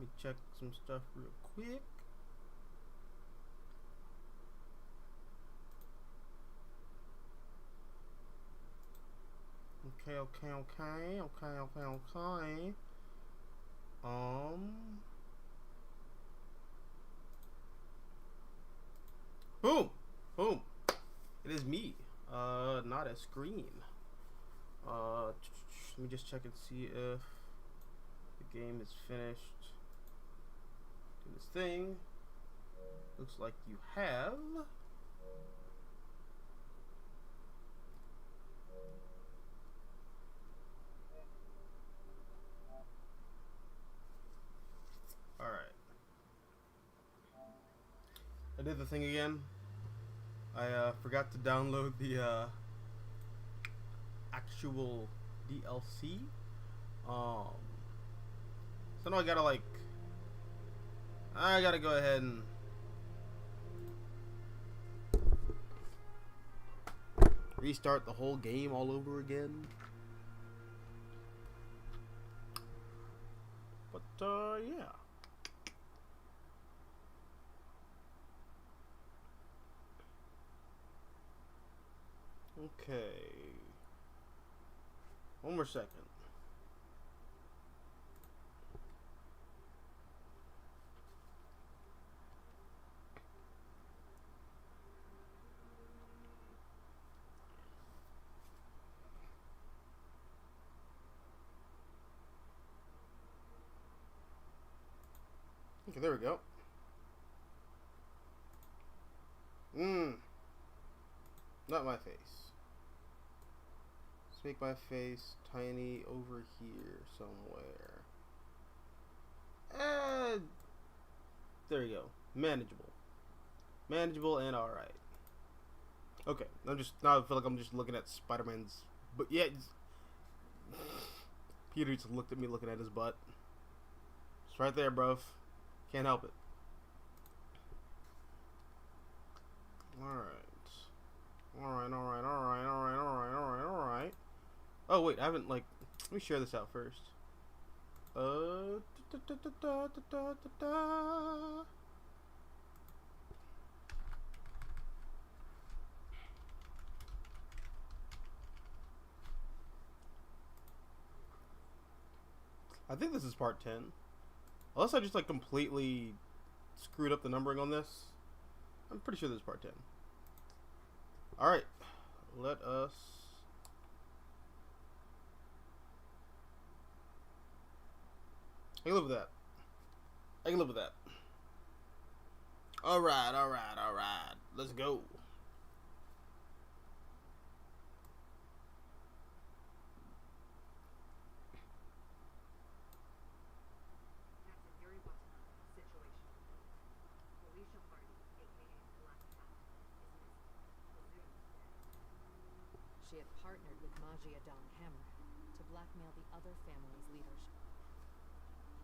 Let me check some stuff real quick. Okay. Boom! Boom! It is me. Not a screen. Let me just check and see if the game is finished. Do this thing. Looks like you have. Alright. I did the thing again. I forgot to download the actual DLC. So now I gotta go ahead and restart the whole game all over again. But yeah. Okay. One more second. Okay, there we go. Not my face. Let's make my face tiny over here somewhere. There you go. Manageable. Manageable and alright. Okay, now I feel like I'm just looking at Spider-Man's, but yeah, Peter just looked at me looking at his butt. It's right there, bruv. Can't help it. Alright. Oh wait, I haven't let me share this out first. I think this is part 10. Unless I just completely screwed up the numbering on this. I'm pretty sure this is part 10. Alright. Let us... I can live with that. Alright. Let's go. She had partnered with Hammerhead to blackmail the other family's leadership.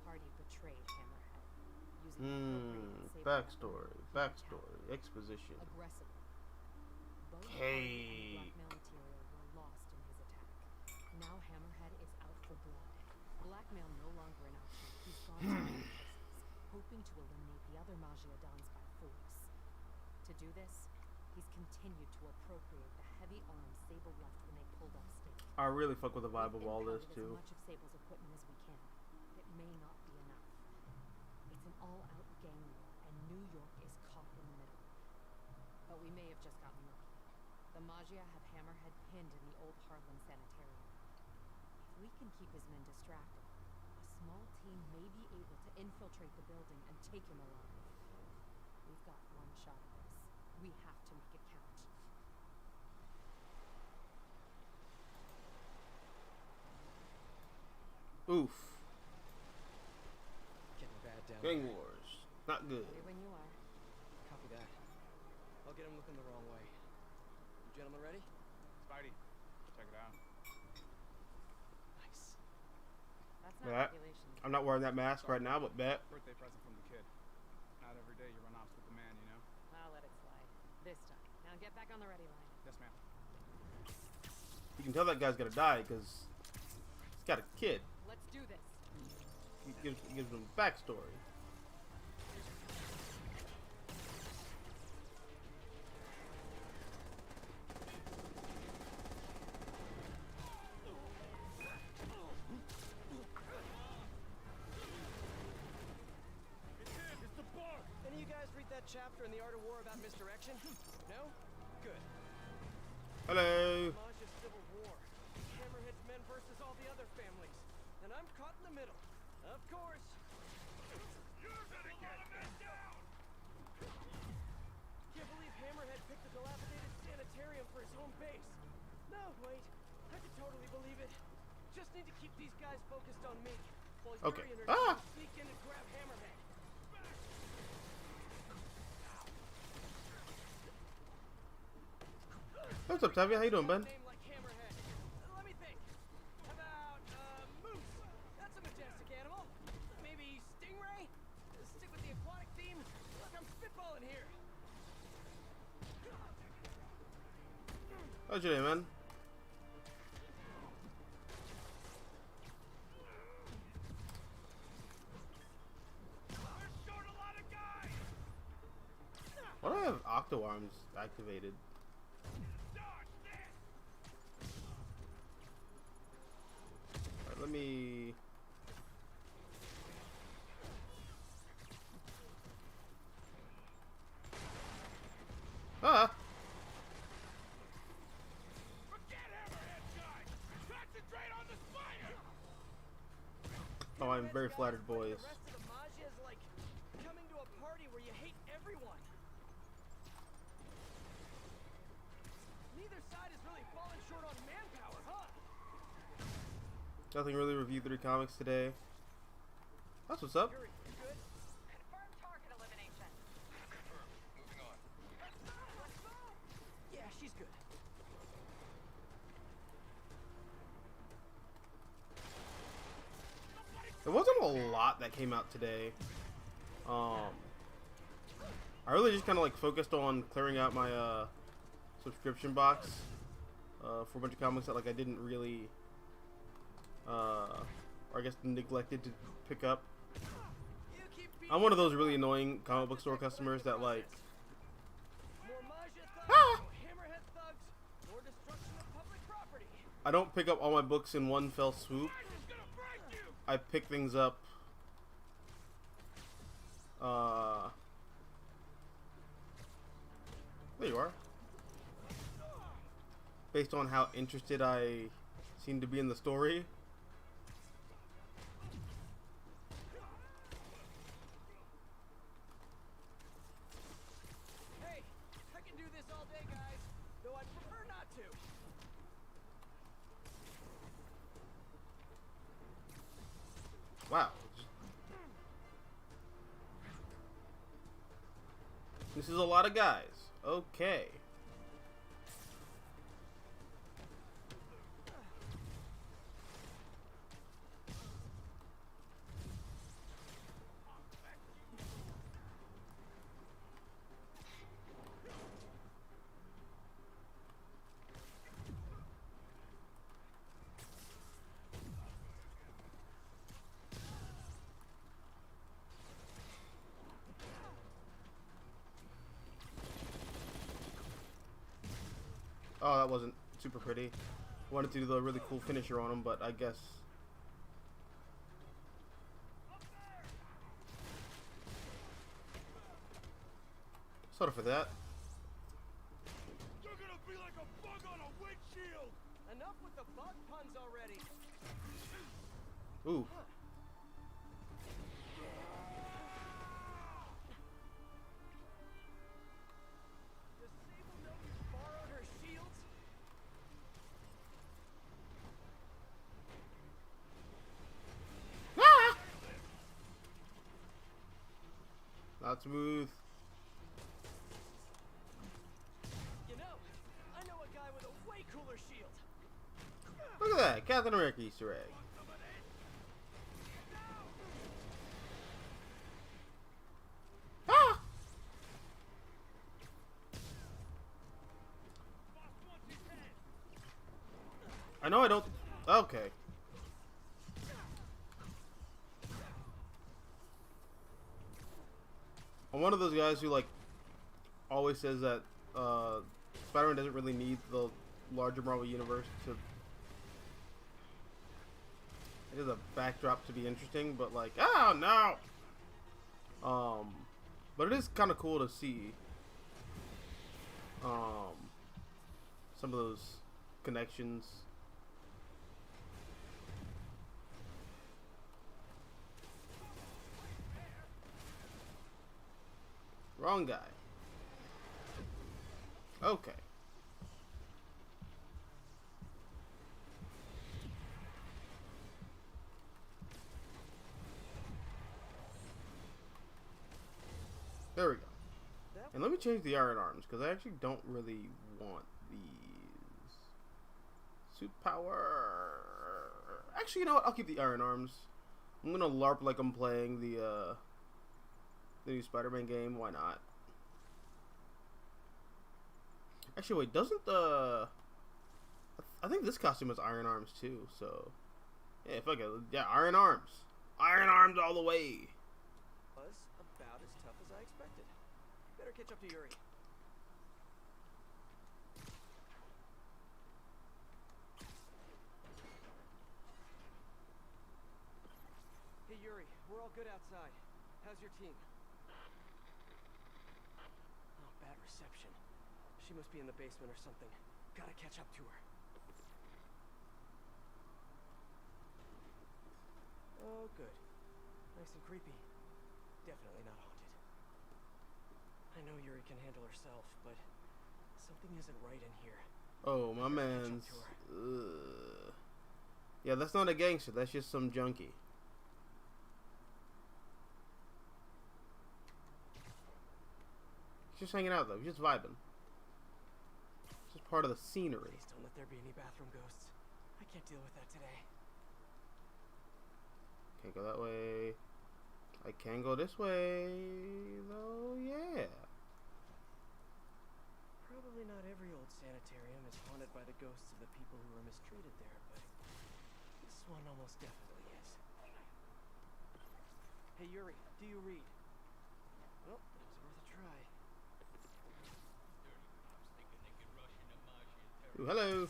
Party betrayed Hammerhead, using backstory, exposition. Aggressively. Both Cake. blackmail material were lost in his attack. Now Hammerhead is out for blood. Blackmail no longer an option. He's gone to other places, hoping to eliminate the other Magiadons by force. To do this, he's continued to appropriate the heavy arms Sable left when they pulled off Stake. I really fuck with the vibe of all this too. As much of Sable's equipment as we can. It may not be enough. It's an all-out gang war, and New York is caught in the middle. But we may have just gotten lucky. The Magia have Hammerhead pinned in the old Harlan Sanitarium. If we can keep his men distracted, a small team may be able to infiltrate the building and take him alive. We've got one shot at this. We have to make it count. Oof. Getting bad down Gang there. wars. Not good. Ready when you are. Copy that. I'll get him looking the wrong way. You gentlemen ready? Spidey, check it out. Nice. That's not Bet. regulation. I'm not wearing that mask right now, but bet. Birthday present from the kid. Not every day you run off with the man, you know? I'll let it slide. This time. Now get back on the ready line. Yes, ma'am. You can tell that guy's gonna die because he's got a kid. Let's do this. gives them backstory. Any of you guys read that chapter in The Art of War about misdirection? No? Good. Hello. Majia's civil war. Hammerhead's men versus all the other families. And I'm caught in the middle. Of course. You're gonna get men down! Can't believe Hammerhead picked a dilapidated sanitarium for his home base. No, wait. I could totally believe it. Just need to keep these guys focused on me. While Okay. Yuri and her team sneak in and grab Hammerhead. What's up, Tavia? How you doing, bud? Name like Hammerhead. Let me think. How about moose? That's a majestic animal. Maybe stingray? Stick with the aquatic theme. Look, I'm spitballing here. How's your day, man? We're short a lot of guys. Why do I have Octo Arms activated? Alright, let me. Ah! Forget Hammerhead, guys. Concentrate on the spider. Oh, I'm very flattered, boys. The rest of the Majia is like coming to a party where you hate everyone. Neither side is really falling short on manpower, huh? Nothing really reviewed 3 comics today. That's what's up. Yuri, you good? Confirm target elimination. Confirmed. Moving on. Yeah, she's good. There wasn't a lot that came out today. I really just kind of like focused on clearing out my subscription box for a bunch of comics that like I didn't really, or I guess neglected to pick up. You keep I'm one of those really annoying comic book store customers that like, more Majia thugs, Ah! more Hammerhead thugs, more destruction of public property. I don't pick up all my books in one fell swoop. Majia's gonna break you. I pick things up there you are. Based on how interested I seem to be in the story. Hey, I can do this all day, guys. Though I'd prefer not to. Wow. This is a lot of guys. Okay. Oh, that wasn't super pretty. Wanted to do the really cool finisher on him, but I guess. Sorry for that. You're gonna be like a bug on a windshield. Enough with the bug puns already. Ooh. Does Sable know you borrowed her shields? Ah! Not smooth. You know, I know a guy with a way cooler shield. Look at that, Captain America Easter egg. Ah! I know I don't. Okay. I'm one of those guys who like always says that Spider-Man doesn't really need the larger Marvel universe to. It is a backdrop to be interesting, but like, oh no. But it is kind of cool to see some of those connections. Wrong guy. Okay. There we go. And let me change the iron arms, because I actually don't really want these. Suit power. Actually, you know what? I'll keep the iron arms. I'm gonna LARP like I'm playing the new Spider-Man game. Why not? Actually, wait. Doesn't the... I think this costume has iron arms too, so... Yeah, fuck it. Yeah, iron arms. Iron arms all the way. Was about as tough as I expected. Better catch up to Yuri. Hey Yuri, we're all good outside. How's your team? Oh, bad reception. She must be in the basement or something. Gotta catch up to her. Oh, good. Nice and creepy. Definitely not haunted. I know Yuri can handle herself, but something isn't right in here. Oh, my man's... Yeah, that's not a gangster. That's just some junkie. He's just hanging out, though. He's just vibing. It's just part of the scenery. Please don't let there be any bathroom ghosts. I can't deal with that today. Can't go that way. I can go this way, though, yeah. Probably not every old sanitarium is haunted by the ghosts of the people who were mistreated there, but this one almost definitely is. Hey Yuri, do you read? Well, it was worth a try. Ooh, hello.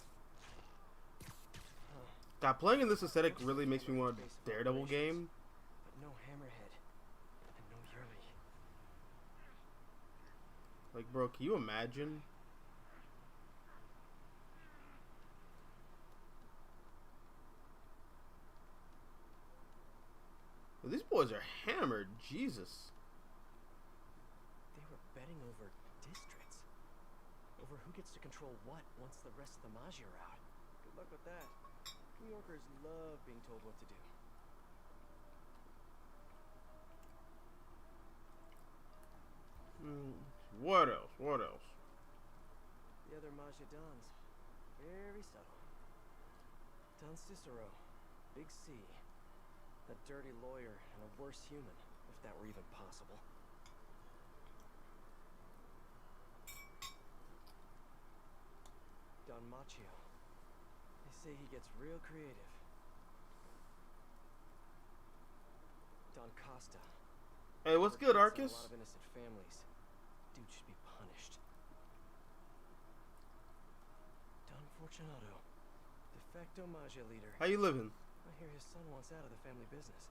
God, playing in this aesthetic really makes me want a Daredevil game. But no Hammerhead. And no Yuri. Like, bro, can you imagine? Well, these boys are hammered. Jesus. They were betting over districts. Over who gets to control what once the rest of the Magi are out. Good luck with that. New Yorkers love being told what to do. What else? What else? The other Magi Dons. Very subtle. Don Cicero. Big C. A dirty lawyer and a worse human, if that were even possible. Don Macchio. They say he gets real creative. Don Costa. Hey, what's good, Killed Arcus? a lot of innocent families. Dude should be punished. Don Fortunato. De facto Magi leader. How you living? I hear his son wants out of the family business.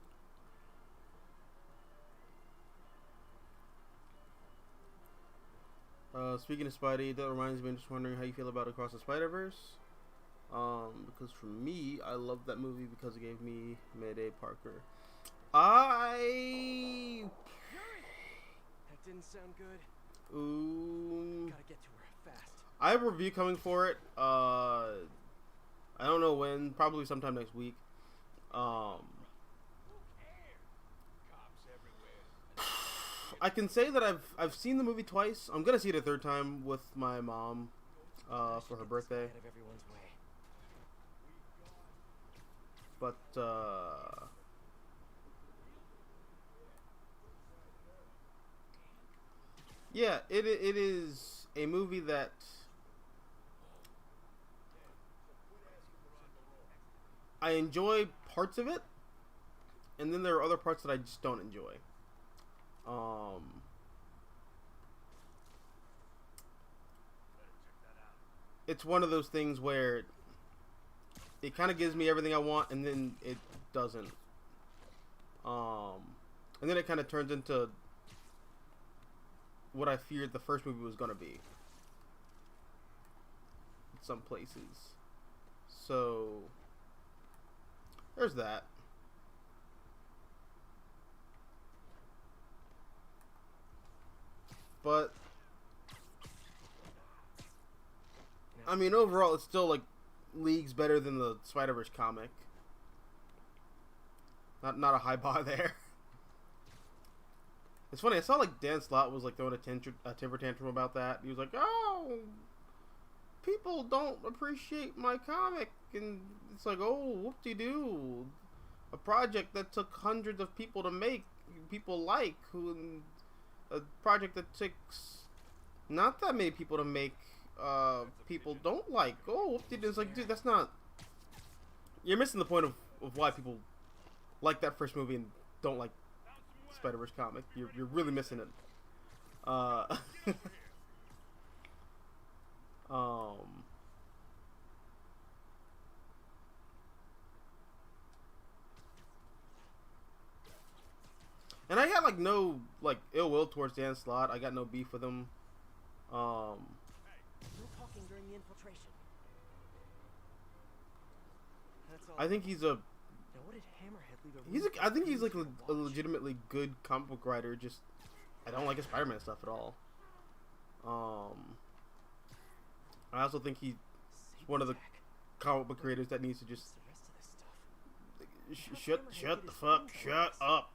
Speaking of Spidey, that reminds me, I'm just wondering how you feel about Across the Spider-Verse. Because for me, I love that movie because it gave me Mayday Parker. That didn't sound good. Ooh. Gotta get to her fast. I have a review coming for it. I don't know when. Probably sometime next week. I can say that I've seen the movie twice. I'm gonna see it a third time with my mom for her birthday. Out of everyone's way. But yeah, it is a movie that I enjoy parts of it, and then there are other parts that I just don't enjoy. it's one of those things where it kind of gives me everything I want, and then it doesn't. And then it kind of turns into what I feared the first movie was gonna be. In some places. So there's that. But I mean, overall, it's still like leagues better than the Spider-Verse comic. Not a high bar there. It's funny. I saw like Dan Slott was like throwing a temper tantrum about that. He was like, "Oh, people don't appreciate my comic," and it's like, "Oh, whoop-de-doo. A project that took hundreds of people to make, people like, a project that takes not that many people to make, people don't like. Oh, whoop-de-doo." It's like, dude, that's not. You're missing the point of why people like that first movie and don't like Spider-Verse comic. You're really missing it. And I had like no like ill will towards Dan Slott. I got no beef with him. No talking during the infiltration. That's all. I think he's a. Now, what did Hammerhead leave a I think he's like a legitimately good comic book writer. Just I don't like his Spider-Man stuff at all. I also think he's one of the comic book creators that needs to just shut the fuck up.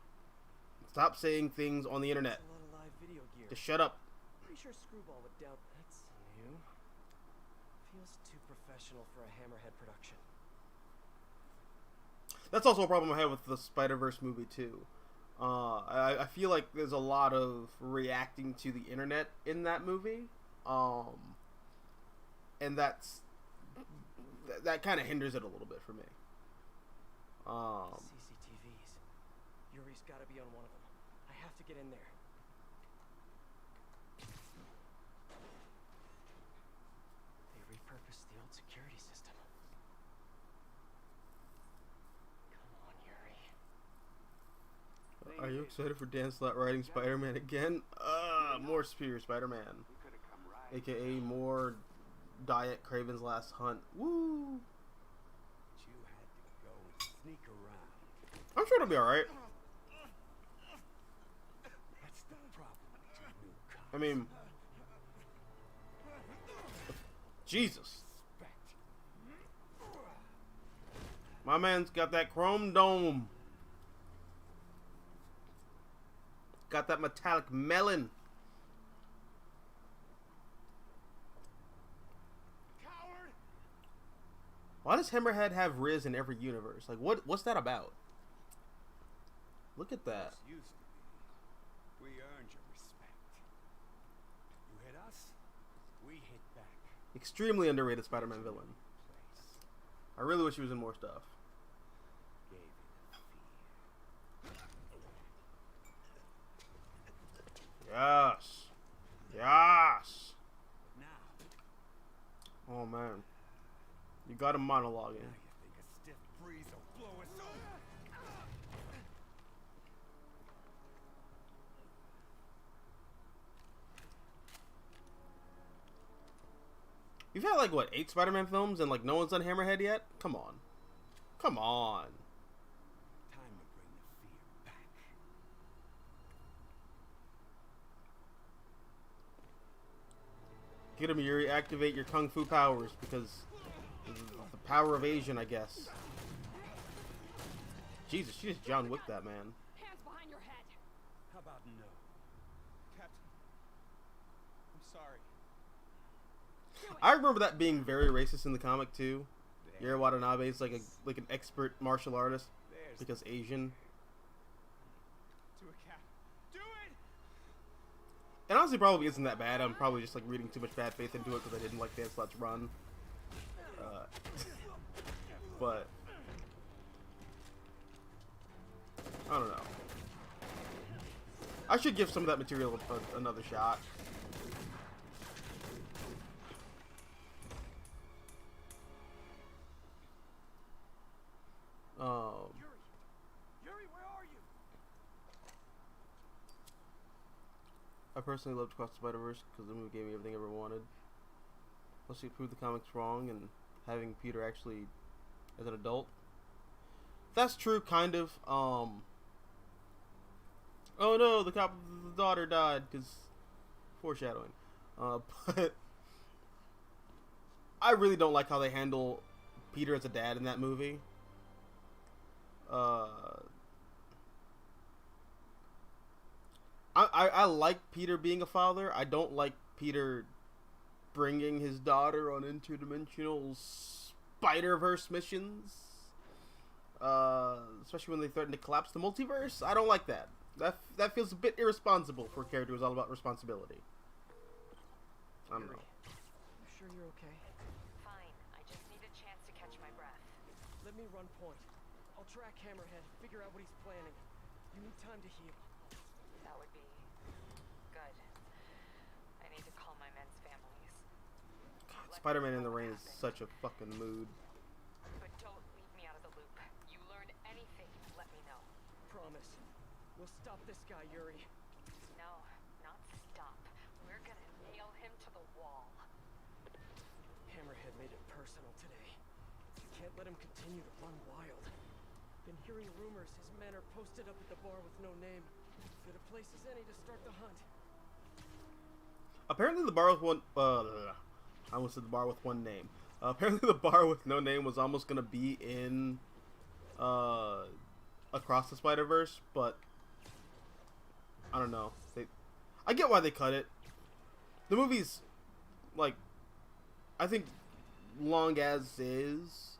Stop saying things on the internet. A lot of live video gear. Just shut up. Pretty sure Screwball would doubt that's new. Feels too professional for a Hammerhead production. That's also a problem I have with the Spider-Verse movie too. I feel like there's a lot of reacting to the internet in that movie, and that kind of hinders it a little bit for me. CCTVs. Yuri's got to be on one of them. I have to get in there. They repurposed the old security system. Come on, Yuri. Are you excited for Dan Slott writing Spider-Man again? More Superior Spider-Man, aka more Diet Craven's Last Hunt. Woo! You had to go and sneak around. I'm sure it'll be all right. That's the problem with your new cops. I mean, Jesus, my man's got that chrome dome. Got that metallic melon. Coward! Why does Hammerhead have Rizz in every universe? Like, what's that about? Look at that. Us used to be. We earned your respect. You hit us, we hit back. Extremely underrated Spider-Man villain. Place. I really wish he was in more stuff. Gave you the fear. Yes. Yes. Now, Oh, man. You got him monologuing. now you think a stiff breeze will blow us over? You've had, like, what, 8 Spider-Man films and, like, no one's done Hammerhead yet? Come on. Come on. Time to bring the fear back. Get him, Yuri. Activate your kung fu powers because the power of Asian, I guess. Jesus, she just John Wick that man. Hands behind your head. How about no? Captain, I'm sorry. I remember that being very racist in the comic too. Yuri Watanabe is like an expert martial artist There's because Asian. Do it, Cap. Do it! And honestly, probably isn't that bad. I'm probably just like reading too much bad faith into it because I didn't like Dan Slott's run. But I don't know. I should give some of that material another shot. I personally loved Across the Spider-Verse because the movie gave me everything I ever wanted. Plus, it proved the comics wrong, and having Peter actually as an adult. That's true, kind of. Oh no, the daughter died because foreshadowing. But I really don't like how they handle Peter as a dad in that movie. I like Peter being a father. I don't like Peter bringing his daughter on interdimensional Spider-Verse missions. Especially when they threaten to collapse the multiverse. I don't like that. That feels a bit irresponsible for a character who's all about responsibility. I don't know. You sure you're okay? Fine. I just need a chance to catch my breath. Let me run point. I'll track Hammerhead, figure out what he's planning. You need time to heal. That would be good. I need to call my men's families. God, Spider-Man in the Rain is such a fucking mood. But don't leave me out of the loop. You learn anything, let me know. Promise. We'll stop this guy, Yuri. No, not stop. We're gonna nail him to the wall. Hammerhead made it personal today. Can't let him continue to run wild. Been hearing rumors his men are posted up at the bar with no name. Good a place as any to start the hunt. Apparently the bar with one... I almost said the bar with one name. Apparently the bar with no name was almost going to be in... Across the Spider-Verse, but... I don't know. I get why they cut it. The movie's... Like... I think... long as is...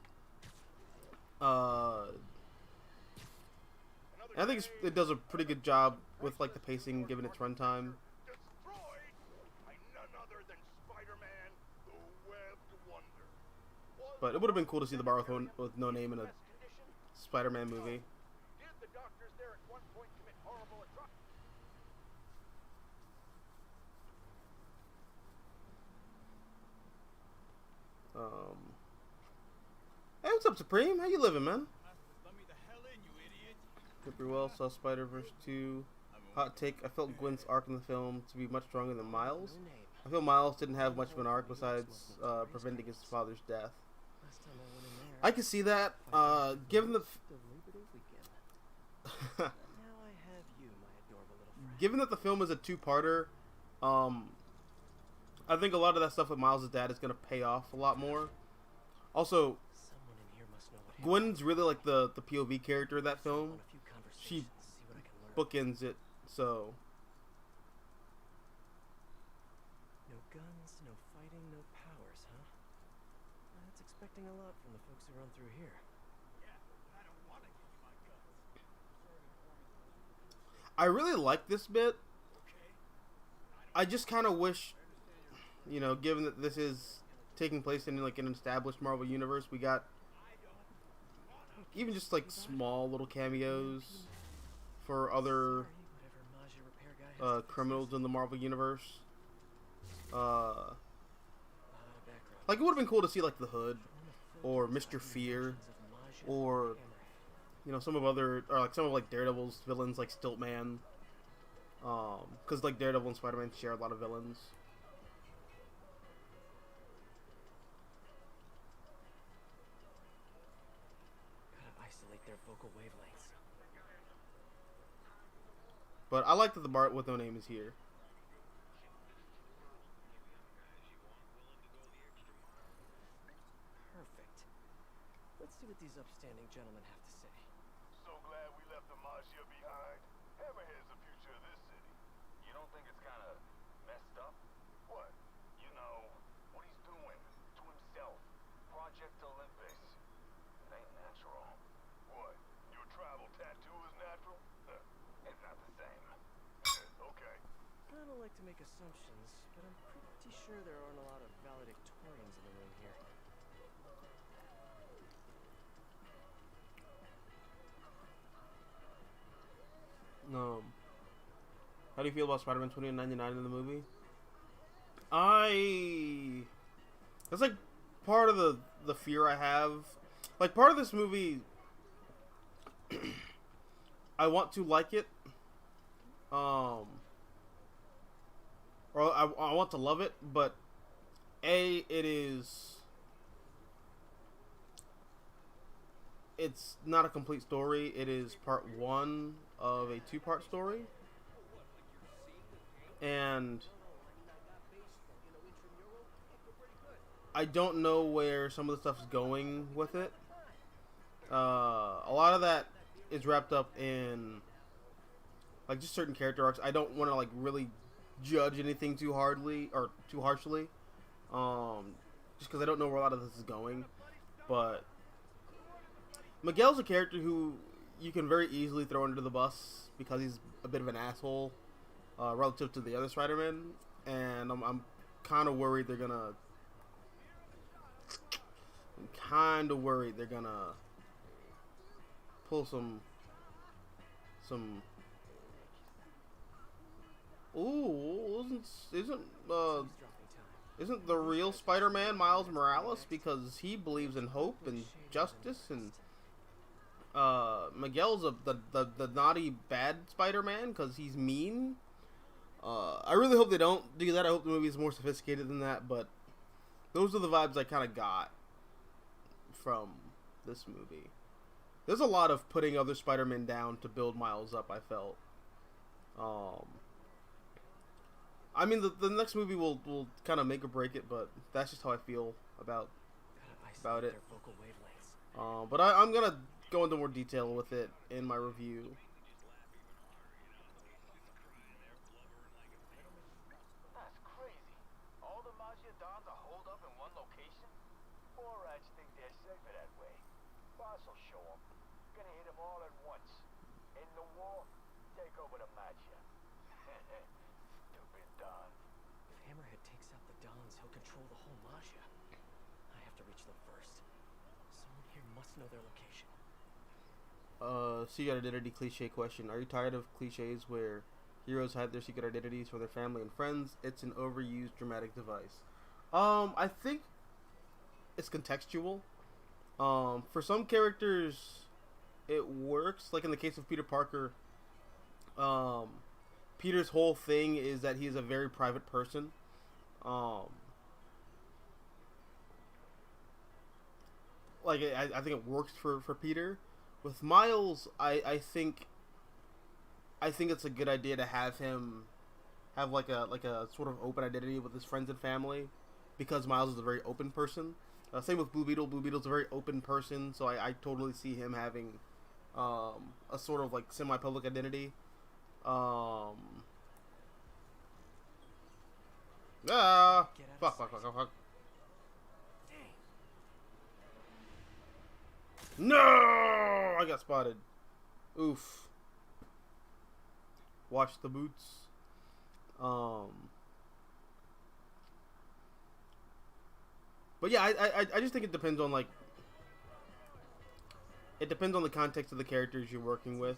I think it does a pretty good job with like the pacing, given its runtime. Destroyed by none other than Spider-Man, the Webbed Wonder. But it would have been cool to see the bar with no name in a Spider-Man movie. Did the doctors there at one point commit horrible atrocities? Hey, what's up, Supreme? How you living, man? Let me the hell in, you idiot. Hope you're well. Saw Spider-Verse 2. Hot take, I felt Gwen's arc in the film to be much stronger than Miles. No name. I feel Miles didn't have much of an arc besides preventing his father's death. Last time I went in there, I can see that. Given the... the Labor Day weekend. Now I have you, my adorable little friend. Given that the film is a two-parter, I think a lot of that stuff with Miles' dad is going to pay off a lot more. Also, Someone in here must know what happened. Gwen's really like the POV character of that film. On a few She conversations, see what I can learn. bookends it, so... No guns, no fighting, no powers, huh? That's expecting a lot from the folks who run through here. Yeah, but I don't want to give you my guns. I really like this bit. Okay? I just kind of wish, you know, given that this is taking place in like an established Marvel universe, we got even just like small little cameos for other Sorry, whatever Magia repair guy has to fix criminals this. in the Marvel universe. A lot of background. Like it would have been cool to see like the Hood, or Filters Mr. out Fear, impressions of Magia or Hammerhead. you know some of like Daredevil's villains like Stiltman. Because like Daredevil and Spider-Man share a lot of villains. Gotta isolate their vocal wavelengths. But I like that the bar with no name is here. Perfect. Let's see what these upstanding gentlemen have to say. So glad we left the Magia behind. Hammerhead's the future of this city. You don't think it's kind of messed up? What? You know, what he's doing to himself. Project Olympus. It ain't natural. What? Your tribal tattoo is natural? It's not the same. Okay. I don't like to make assumptions, but I'm pretty sure there aren't a lot of valedictorians in the room here. How do you feel about Spider-Man 2099 in the movie? That's like part of the fear I have. Like part of this movie, I want to like it. or I want to love it, but it's not a complete story. It is part one of a two-part story, and I don't know where some of the stuff's going with it. A lot of that is wrapped up in like just certain character arcs. I don't want to like really judge anything too hardly or too harshly, just because I don't know where a lot of this is going. But Miguel's a character who you can very easily throw under the bus because he's a bit of an asshole relative to the other Spider-Man, and I'm kind of worried they're gonna. I'm kind of worried they're gonna pull some. Ooh, isn't the real Spider-Man Miles Morales, because he believes in hope and justice, and Miguel's the naughty bad Spider-Man because he's mean. I really hope they don't do that. I hope the movie is more sophisticated than that, but those are the vibes I kind of got from this movie. There's a lot of putting other Spider-Men down to build Miles up, I felt. I mean, the next movie will kind of make or break it, but that's just how I feel about it. But I'm gonna go into more detail with it in my review. That's crazy. All the Maggia Dons are holed up in one location? Four rats think they're safer that way. Boss will show them. Gonna hit them all at once. In the war, take over the Maggia. Stupid Don. If Hammerhead takes out the Dons, he'll control the whole Maggia. I have to reach them first. Someone here must know their location. Secret identity cliche question. Are you tired of cliches where heroes hide their secret identities from their family and friends? It's an overused dramatic device. I think it's contextual. For some characters, it works. Like in the case of Peter Parker, Peter's whole thing is that he's a very private person. Like I think it works for Peter. With Miles, I think it's a good idea to have him have like a sort of open identity with his friends and family, because Miles is a very open person. Same with Blue Beetle. Blue Beetle's a very open person, so I totally see him having a sort of like semi-public identity. Fuck. No! I got spotted. Oof. Watch the boots. But yeah, I just think it depends on like. It depends on the context of the characters you're working with.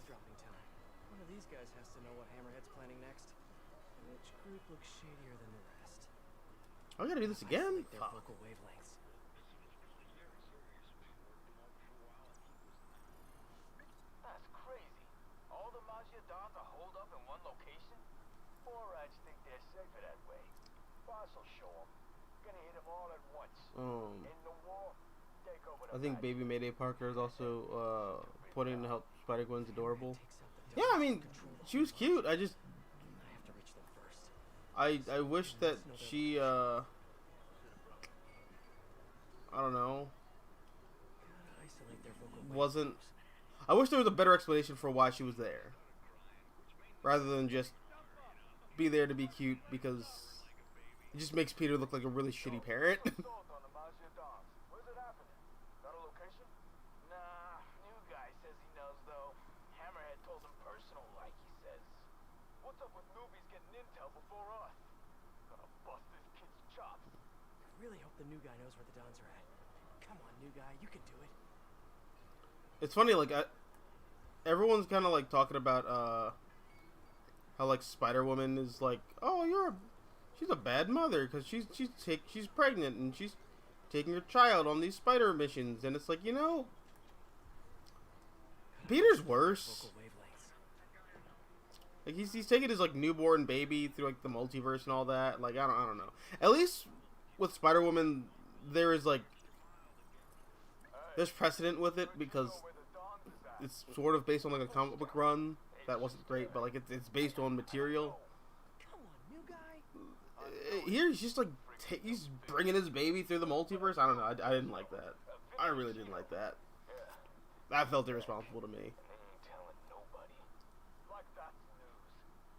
One of these guys has to know what Hammerhead's planning next. Which group looks shadier than the rest? I gotta do this again. Their vocal wavelengths. That's crazy. All the Maggia Dons are holed up in one location? Four rats think they're safer that way. Boss will show them. Gonna hit them all at once. In the war, take over the I think Baby Mayday Parker is also putting to help Spider-Gwen's adorable. Yeah, I mean, she was cute. I just I have to reach them first. I wish that she I don't know, Isolate their vocal wasn't. I wish there was a better explanation for why she was there, rather than just be there to be cute, because it just makes Peter look like a really shitty parent. Assault on the Maggia Dons. Where's it happening? Got a location? Nah, new guy says he knows though. Hammerhead told him personal, like he says. What's up with newbies getting intel before us? Gonna bust this kid's chops. I really hope the new guy knows where the Dons are at. Come on, new guy, you can do it. It's funny, like everyone's kind of like talking about how like Spider-Woman is like, oh, she's a bad mother because she's pregnant and she's taking her child on these spider missions, and it's like, you know, Peter's worse. Like he's taking his like newborn baby through like the multiverse and all that. Like I don't know. At least with Spider-Woman, there is like there's precedent with it because it's sort of based on like a comic book run that wasn't great, but like it's based on material. Come on, new guy. Here he's just like he's bringing his baby through the multiverse. I don't know. I didn't like that. I really didn't like that. That felt irresponsible to me. Ain't telling nobody. Like that's news.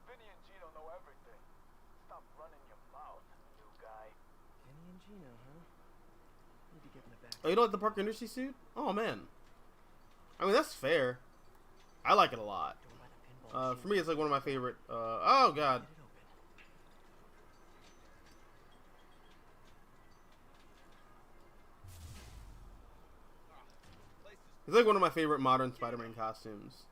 Vinny and Gino know everything. Stop running your mouth, new guy. Vinny and Gino, huh? Need to get in the back. Oh, you don't like the Parker Industries suit? Oh man. I mean that's fair. I like it a lot. Don't let the pinball For me, it's like one of my favorite. Oh god. Get it open. It's like one of my favorite modern Spider-Man costumes.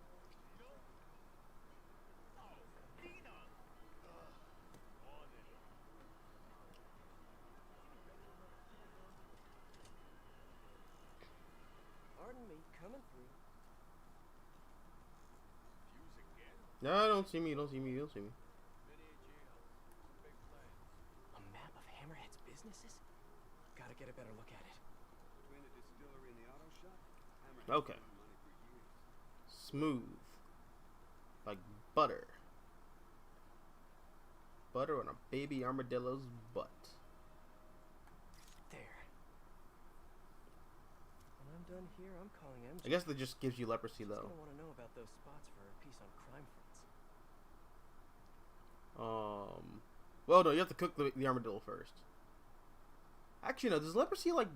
Pardon me, coming through. No, don't see me. Don't see me. Don't see me. A map of Hammerhead's businesses? Gotta get a better look at it. Between the distillery and the auto shop, Hammerhead Okay. made money for years. Smooth, like butter. Butter on a baby armadillo's butt. There. When I'm done here, I'm calling MJ. I guess that just gives you leprosy She's though. gonna want to know about those spots for her piece on crime fronts. Well, no, you have to cook the armadillo first. Actually, no. Does leprosy like?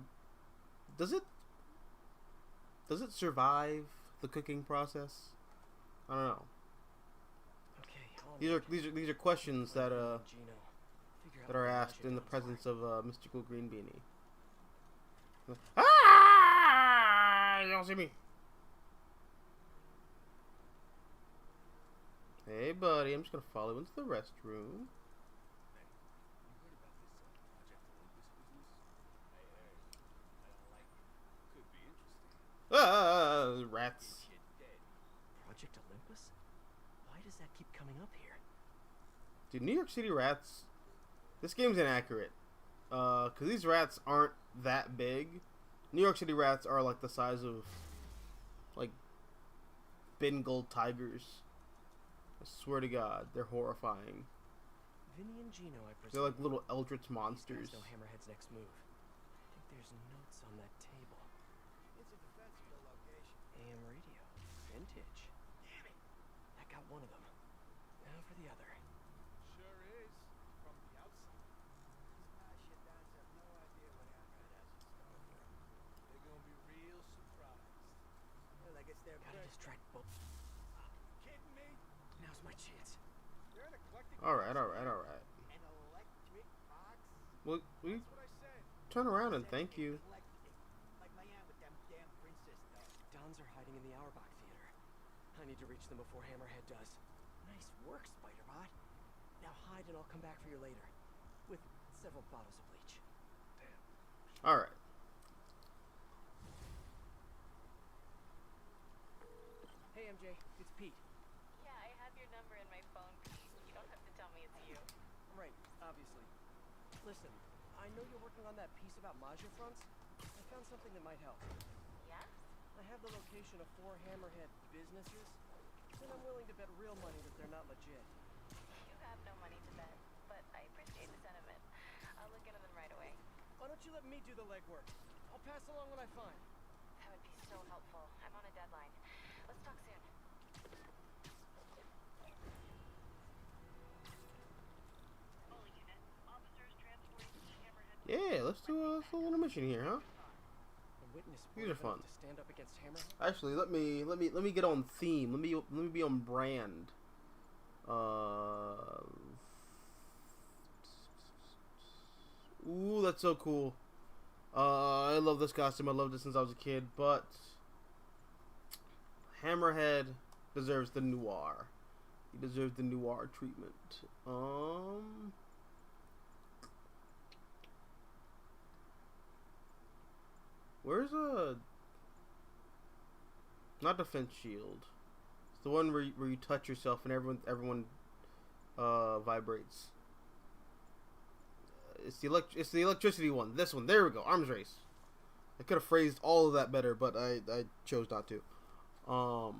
Does it survive the cooking process? I don't know. Okay, These are questions that Gino. Figure out that are what asked Naja in the Don's presence like. of mystical green beanie. Ah! You don't see me. Hey, buddy, I'm just gonna follow you into the restroom. Rats. Project Olympus? Why does that keep coming up here? Dude, New York City rats. This game's inaccurate. Cause these rats aren't that big. New York City rats are like the size of, like, Bengal tigers. I swear to God, they're horrifying. Vinny and Gino, I presume. They're like little eldritch These monsters. guys know Hammerhead's next move. I think there's notes on that table. It's a defensible location. AM radio. Vintage. Damn it. That got one of them. Now for the other. Sure is. From the outside. These Naja Dons have no idea what Hammerhead has in store for them. They're gonna be real surprised. Well, I guess they're Gotta distract both. kidding me. Now's my chance. They're an eclectic. Alright. An electric box. Well, we That's what I said. turn around and thank you. Like I am with them damn princess stuff. Dons are hiding in the Auerbach Theater. I need to reach them before Hammerhead does. Nice work, Spider-Bot. Now hide and I'll come back for you later. With several bottles of bleach. Alright. Hey, MJ. It's Pete. Yeah, I have your number in my phone, Pete. You don't have to tell me it's you. Right, obviously. Listen, I know you're working on that piece about Maja fronts. I found something that might help. Yeah? I have the location of 4 Hammerhead businesses, and I'm willing to bet real money that they're not legit. You have no money to bet, but I appreciate the sentiment. I'll look into them right away. Why don't you let me do the legwork? I'll pass along what I find. That would be so helpful. I'm on a deadline. Let's talk soon. Yeah, let's do a little mission here, huh? A witness These are brave enough fun. to stand up against Hammerhead. Actually, let me get on theme. Let me be on brand. Ooh, that's so cool. I love this costume. I loved it since I was a kid. But Hammerhead deserves the noir. He deserves the noir treatment. Where's a not defense shield? It's the one where you touch yourself and everyone vibrates. It's the electricity one. This one. There we go. Arms race. I could have phrased all of that better, but I chose not to. How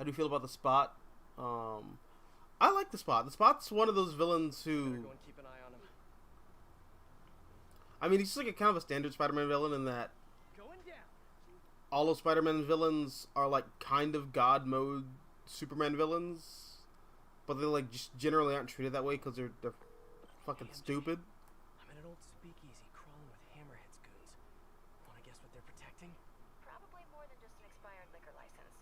do you feel about the Spot? I like the Spot. The Spot's one of those villains who. Better go and keep an eye on him. I mean, he's just like a kind of a standard Spider-Man villain in that Going down. all of Spider-Man villains are like kind of God mode Superman villains, but they like just generally aren't treated that way because they're fucking stupid. I'm in an old speakeasy crawling with Hammerhead's goons. Wanna guess what they're protecting? Probably more than just an expired liquor license.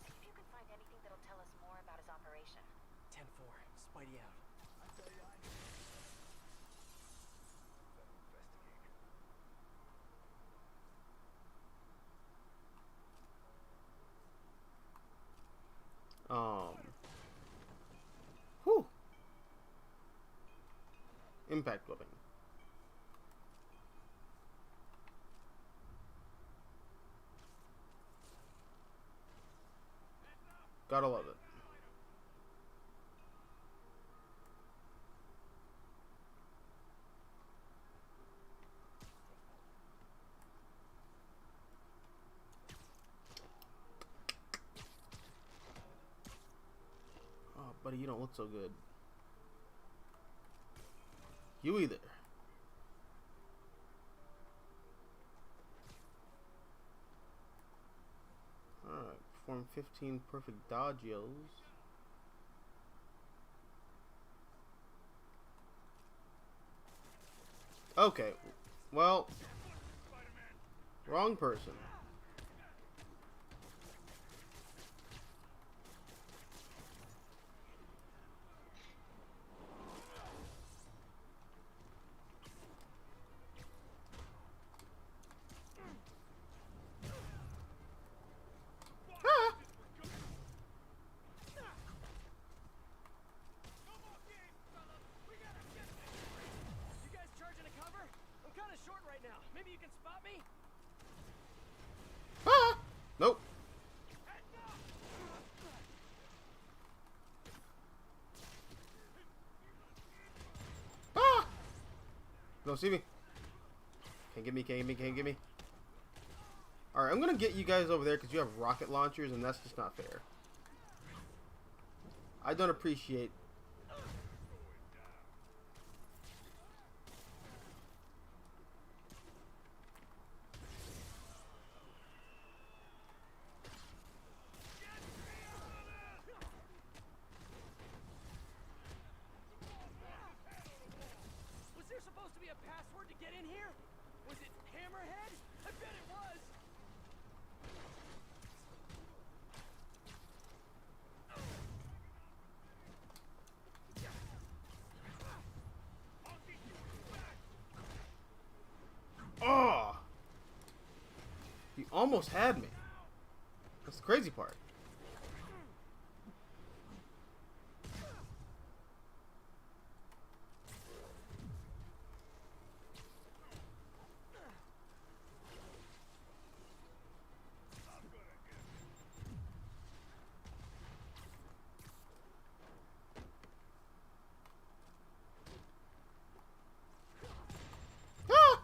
See if you can find anything that'll tell us more about his operation. 10-4. Spidey out. I tell you, I investigate. Whew. Impact weapon. Gotta love it. Oh, buddy, you don't look so good. You either. Alright, perform 15 perfect dodgios. Okay, well, wrong person. You guys charging a cover? I'm kind of short right now. Maybe you can spot me? Ah! Nope. Ah! Don't see me. Can't get me, can't get me, can't get me. Alright, I'm gonna get you guys over there because you have rocket launchers and that's just not fair. I don't appreciate. Was there supposed to be a password to get in here? Was it Hammerhead? I bet it was. Oh! He almost had me. That's the crazy part. Ah!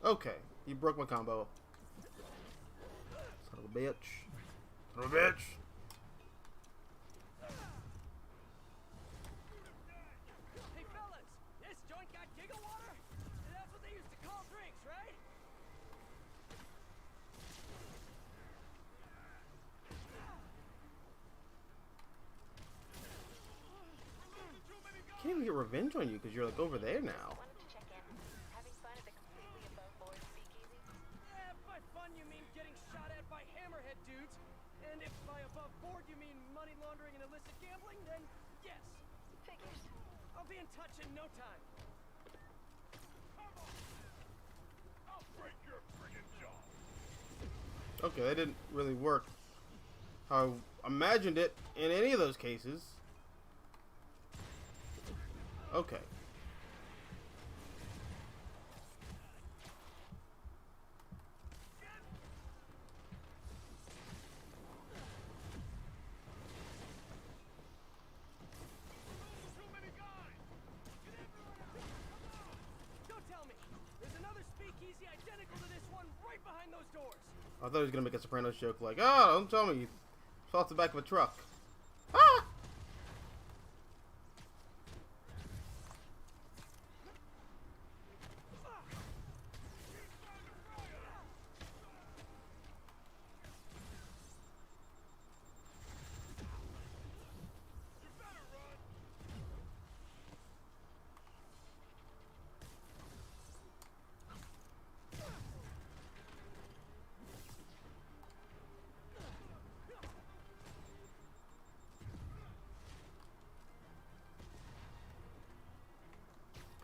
Okay, you broke my combo. Son of a bitch. Son of a bitch. Hey fellas, this joint got gigawater? That's what they used to call drinks, right? Can't even get revenge on you because you're like over there now. Wanted to check in. Having fun at the completely above board speakeasy? Yeah, by fun you mean getting shot at by Hammerhead dudes. And if by above board heard you mean money laundering and illicit gambling, then yes. Figures. I'll be in touch in no time. I'll break your friggin' jaw. Okay, that didn't really work how I imagined it in any of those cases. Okay. Too many guys. Get everyone out. Come on. Don't tell me. There's another speakeasy identical to this one right behind those doors. I thought he was gonna make a Sopranos joke like, oh, don't tell me you fell off the back of a truck. Ah! You better run.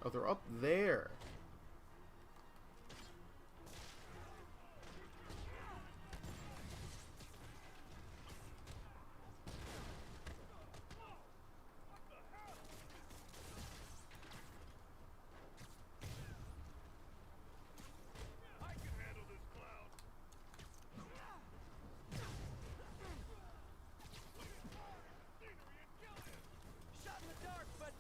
Oh, they're up there. I can handle this clown. Scenery and kill him. Shot in the dark, but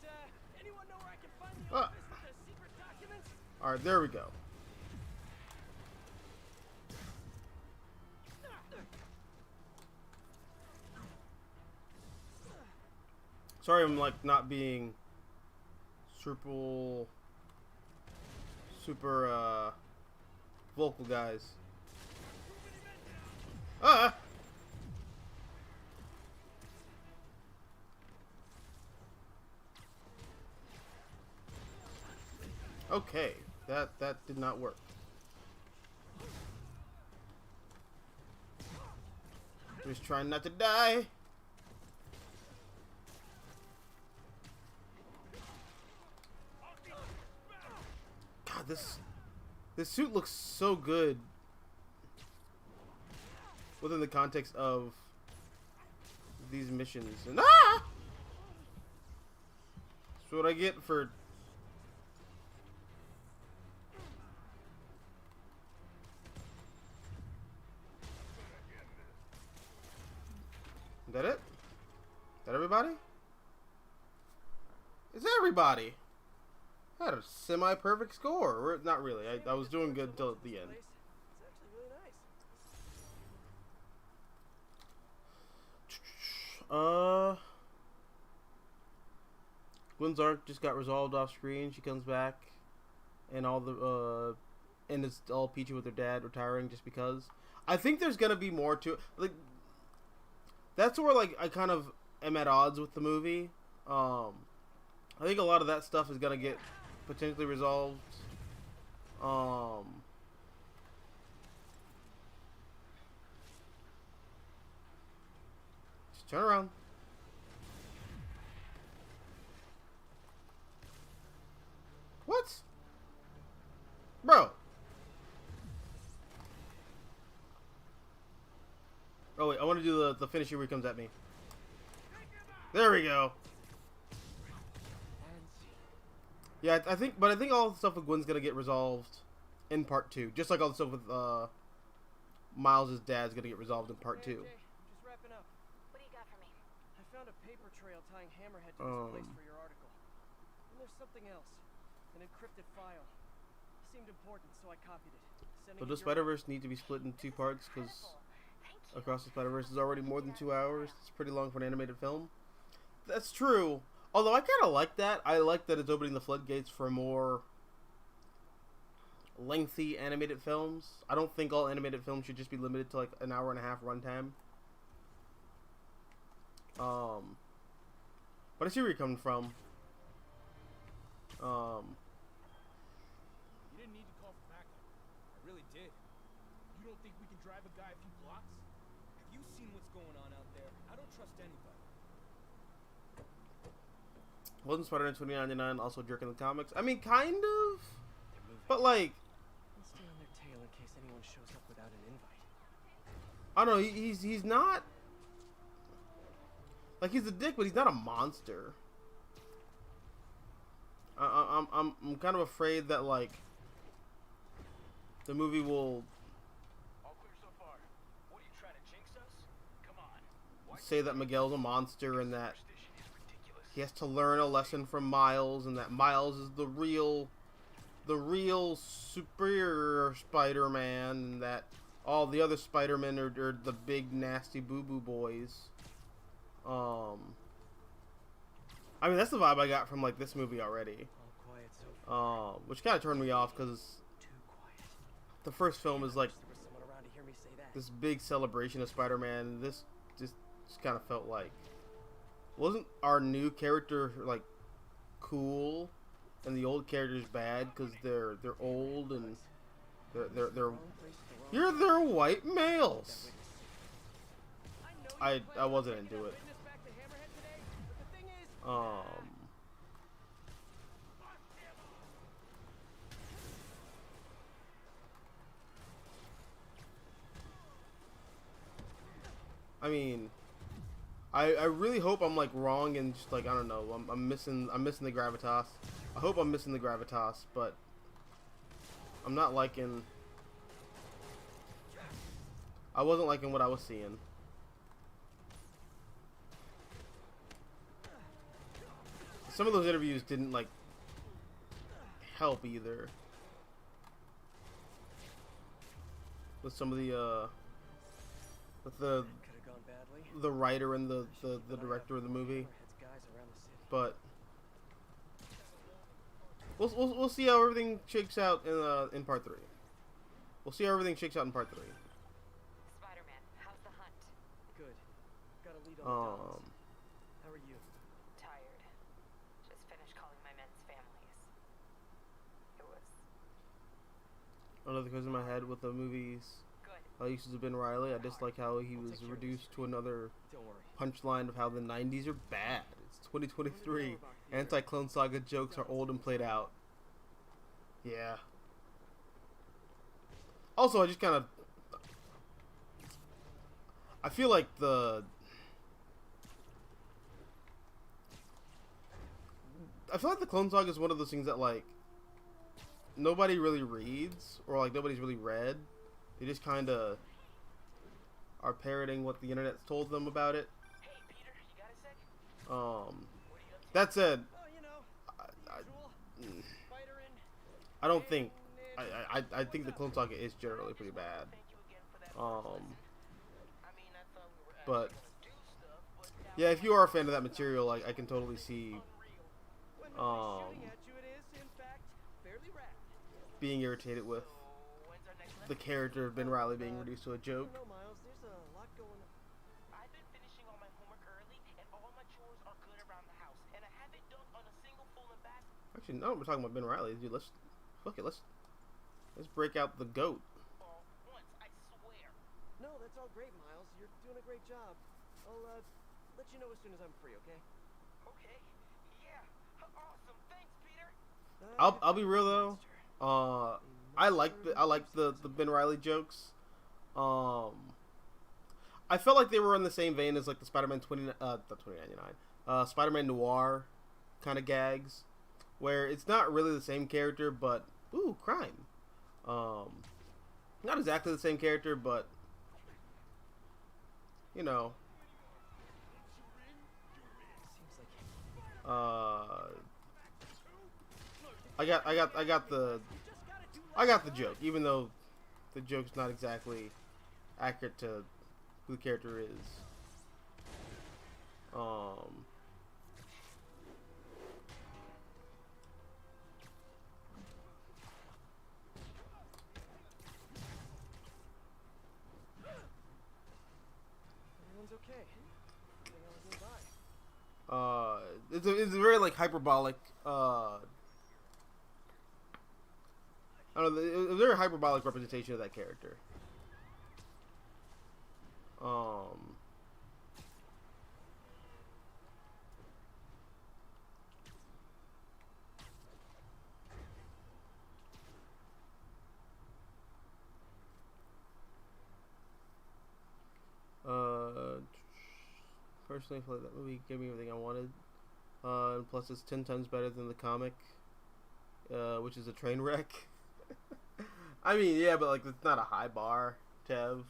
anyone know where I can find the Ah. office with the secret documents? Alright, there we go. Sorry, I'm like not being super vocal, guys. Ah! Okay, that did not work. Just trying not to die. God, this suit looks so good within the context of these missions. And ah! That's what I get for Is that it? Is that everybody? Is everybody? I had a semi-perfect score. Or not really. I was doing good until at the end. It's actually really nice. Gwen's arc just got resolved off screen. She comes back, and and it's all peachy with her dad retiring just because. I think there's gonna be more to it. Like, that's where like I kind of am at odds with the movie. I think a lot of that stuff is gonna get potentially resolved. Just turn around. What? Bro. Oh wait, I want to do the finisher where he comes at me. There we go. Yeah, I think all the stuff with Gwen's gonna get resolved in part 2, just like all the stuff with Miles' dad's gonna get resolved in part 2. Hey, AJ, I'm just wrapping up. What do you got for me? I found a paper trail tying Hammerhead to this place for your article. And there's something else. An encrypted file. Seemed important, so I copied it. Sending So it does your way. Spider-Verse need to be split in 2 parts? Because Thank you. Across the Spider-Verse is already more than 2 hours. It's pretty long for an animated film. That's true. Although I kind of like that. I like that it's opening the floodgates for more lengthy animated films. I don't think all animated films should just be limited to like an hour and a half runtime. But I see where you're coming from. You didn't need to call for backup. I really did. You don't think we can drive a guy a few blocks? Have you seen what's going on out there? I don't trust anybody. Wasn't Spider-Man 2099 also a jerk in the comics? I mean, kind of. They're moving. But like, Let's stay on their tail in case anyone shows up without an invite. I don't know. He's not like he's a dick, but he's not a monster. I'm kind of afraid that like the movie will All clear so far. What are you trying to jinx us? Come on. Why say that Miguel's a monster and that superstition is ridiculous. he has to learn a lesson from Miles, and that Miles is the real superior Spider-Man, and that all the other Spider-Men are the big nasty boo-boo boys. I mean, that's the vibe I got from like this movie already. All quiet so far. Which kind of turned me off because Too quiet. the first film is like There was someone around to hear me say that. this big celebration of Spider-Man. This just kind of felt like, wasn't our new character like cool, and the old character's bad because they're old and they're Wrong place at the wrong you're time. they're white males. I know I wasn't into it. witness back to Hammerhead today, but the thing is, I mean, I really hope I'm like wrong and just like I don't know. I'm missing the gravitas. I hope I'm missing the gravitas, but I'm not liking. I wasn't liking what I was seeing. Some of those interviews didn't like help either. With some of the with the could have gone badly. the writer and the director of the movie, Hammerhead's guys around the city. but we'll see how everything shakes out in part 3. We'll see how everything shakes out in part 3. Spider-Man, how's the hunt? Good. Got a lead on the Dons. How are you? Tired. Just finished calling my men's families. It was Another goes in my head with the movies. good. Uses of Ben Riley. I dislike how he was reduced to another Don't worry. punchline of how the 90s are bad. It's 2023. Anti-Clone Saga jokes are old and played out. Yeah. Also, I just kind of... I feel like the... I feel like the Clone Saga is one of those things that, like, nobody really reads, or, like, nobody's really read. They just kind of are parroting what the internet's told them about it. Hey, Peter, you got a sec? What are you up to? That said, Oh, you know, usual. Spider in. I don't think... I think the Clone Saga is generally pretty bad. Thank you again for that lesson. I mean, I thought we were But... actually gonna do stuff, but now Yeah, if you are a fan of that material, like, I can totally see When nobody's shooting at you, it is, in fact, fairly rad. being irritated with when's our next the lesson? character of Ben Riley being reduced to a I joke. don't know, Miles. There's a lot going on. I've been finishing all my homework early, and all my chores are good around the house, and I haven't done on a single full and bath. Actually, no, we're talking about Ben Riley. Dude, let's break out the goat. Once, I swear. No, that's all great, Miles. You're doing a great job. I'll let you know as soon as I'm free, okay? Okay. Yeah. Awesome. Thanks, Peter. I'll be real though. I like the Ben Riley jokes. I felt like they were in the same vein as like the Spider-Man 2099, Spider-Man Noir kind of gags, where it's not really the same character, but ooh, crime. Not exactly the same character, but you know. Seems like I got the joke, even though the joke's not exactly accurate to who the character is. everyone's okay. Everything I was nearby. It's a very like hyperbolic. I don't know. It's a very hyperbolic representation of that character. Personally, I feel like that movie gave me everything I wanted. And plus, it's 10 times better than the comic, which is a train wreck. I mean, yeah, but like it's not a high bar, Tev.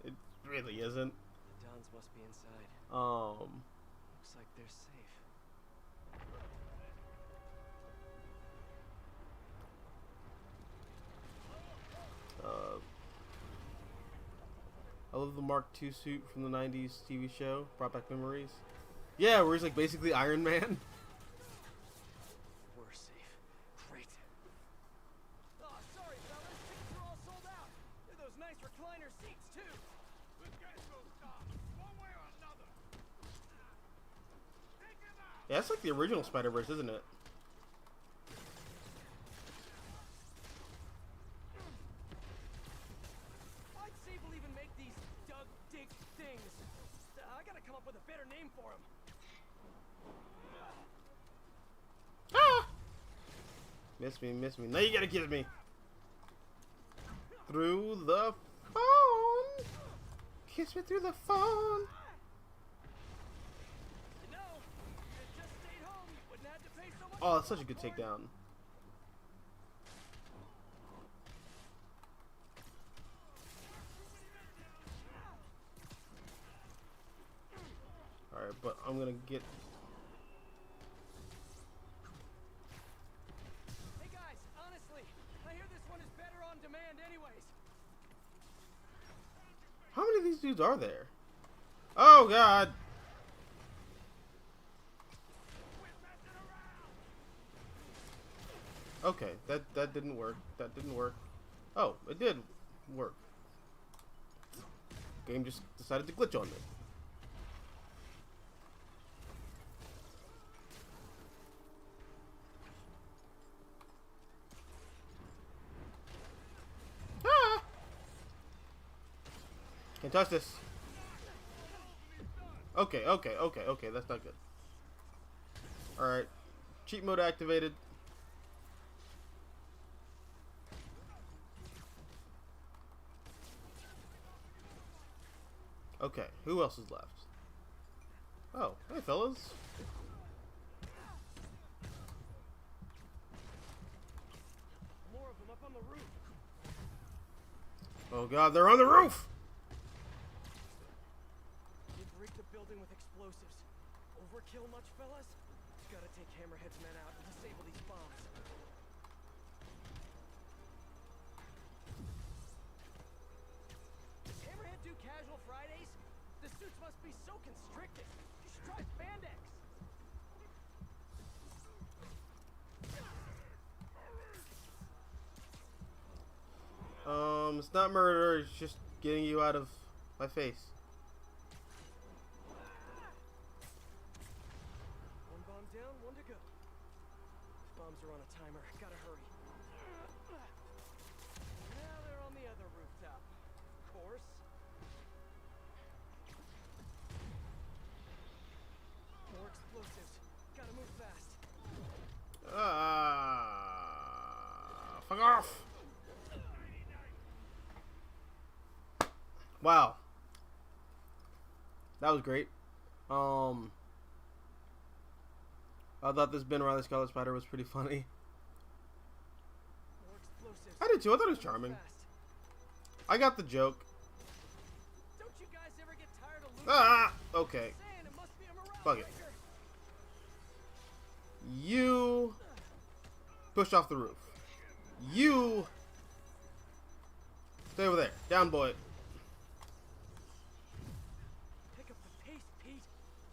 It really isn't. The Dons must be inside. Looks like they're safe. I love the Mark II suit from the 90s TV show. Brought back memories. Yeah, where he's like basically Iron Man. We're safe. Great. Oh, sorry, fellas. Tickets are all sold out. They're those nice recliner seats, too. Let's get those Dons, one way or another. Take him out. Yeah, that's like the original Spider-Verse, isn't it? Why'd Sable even make these dug dig things? I gotta come up with a better name for them. Ah! Miss me. Now you gotta kiss me. Through the phone. Kiss me through the phone. You know, if you just stayed home, you wouldn't have to pay so much. Oh, that's such a good takedown. Alright, but I'm gonna get... Hey guys, honestly, I hear this one is better on demand anyways. How many of these dudes are there? Oh, God. Okay, that didn't work. That didn't work. Oh, it did work. Game just decided to glitch on me. Ah! Can't touch this. Okay, that's not good. Alright. Cheat mode activated. Okay, who else is left? Oh, hey fellas. More of them up on the roof. Oh God, they're on the roof! You've rigged the building with explosives. Overkill much, fellas? Gotta take Hammerhead's men out and disable these bombs. Does Hammerhead do casual Fridays? The suits must be so constricted. You should try spandex. It's not murder, it's just getting you out of my face. One bomb down, one to go. Bombs are on a timer. Gotta hurry. Now they're on the other rooftop. Of course. More explosives. Gotta move fast. Fuck off! Wow. That was great. I thought this Ben Reilly Scarlet Spider was pretty funny. More explosives. I did too. I thought it was charming. Fast. I got the joke. Don't you guys ever get tired of losing? Ah! Okay. Saying it must be a morale Fuck it. breaker. You pushed off the roof. You stay over there. Down, boy. Pick up the pace, Pete.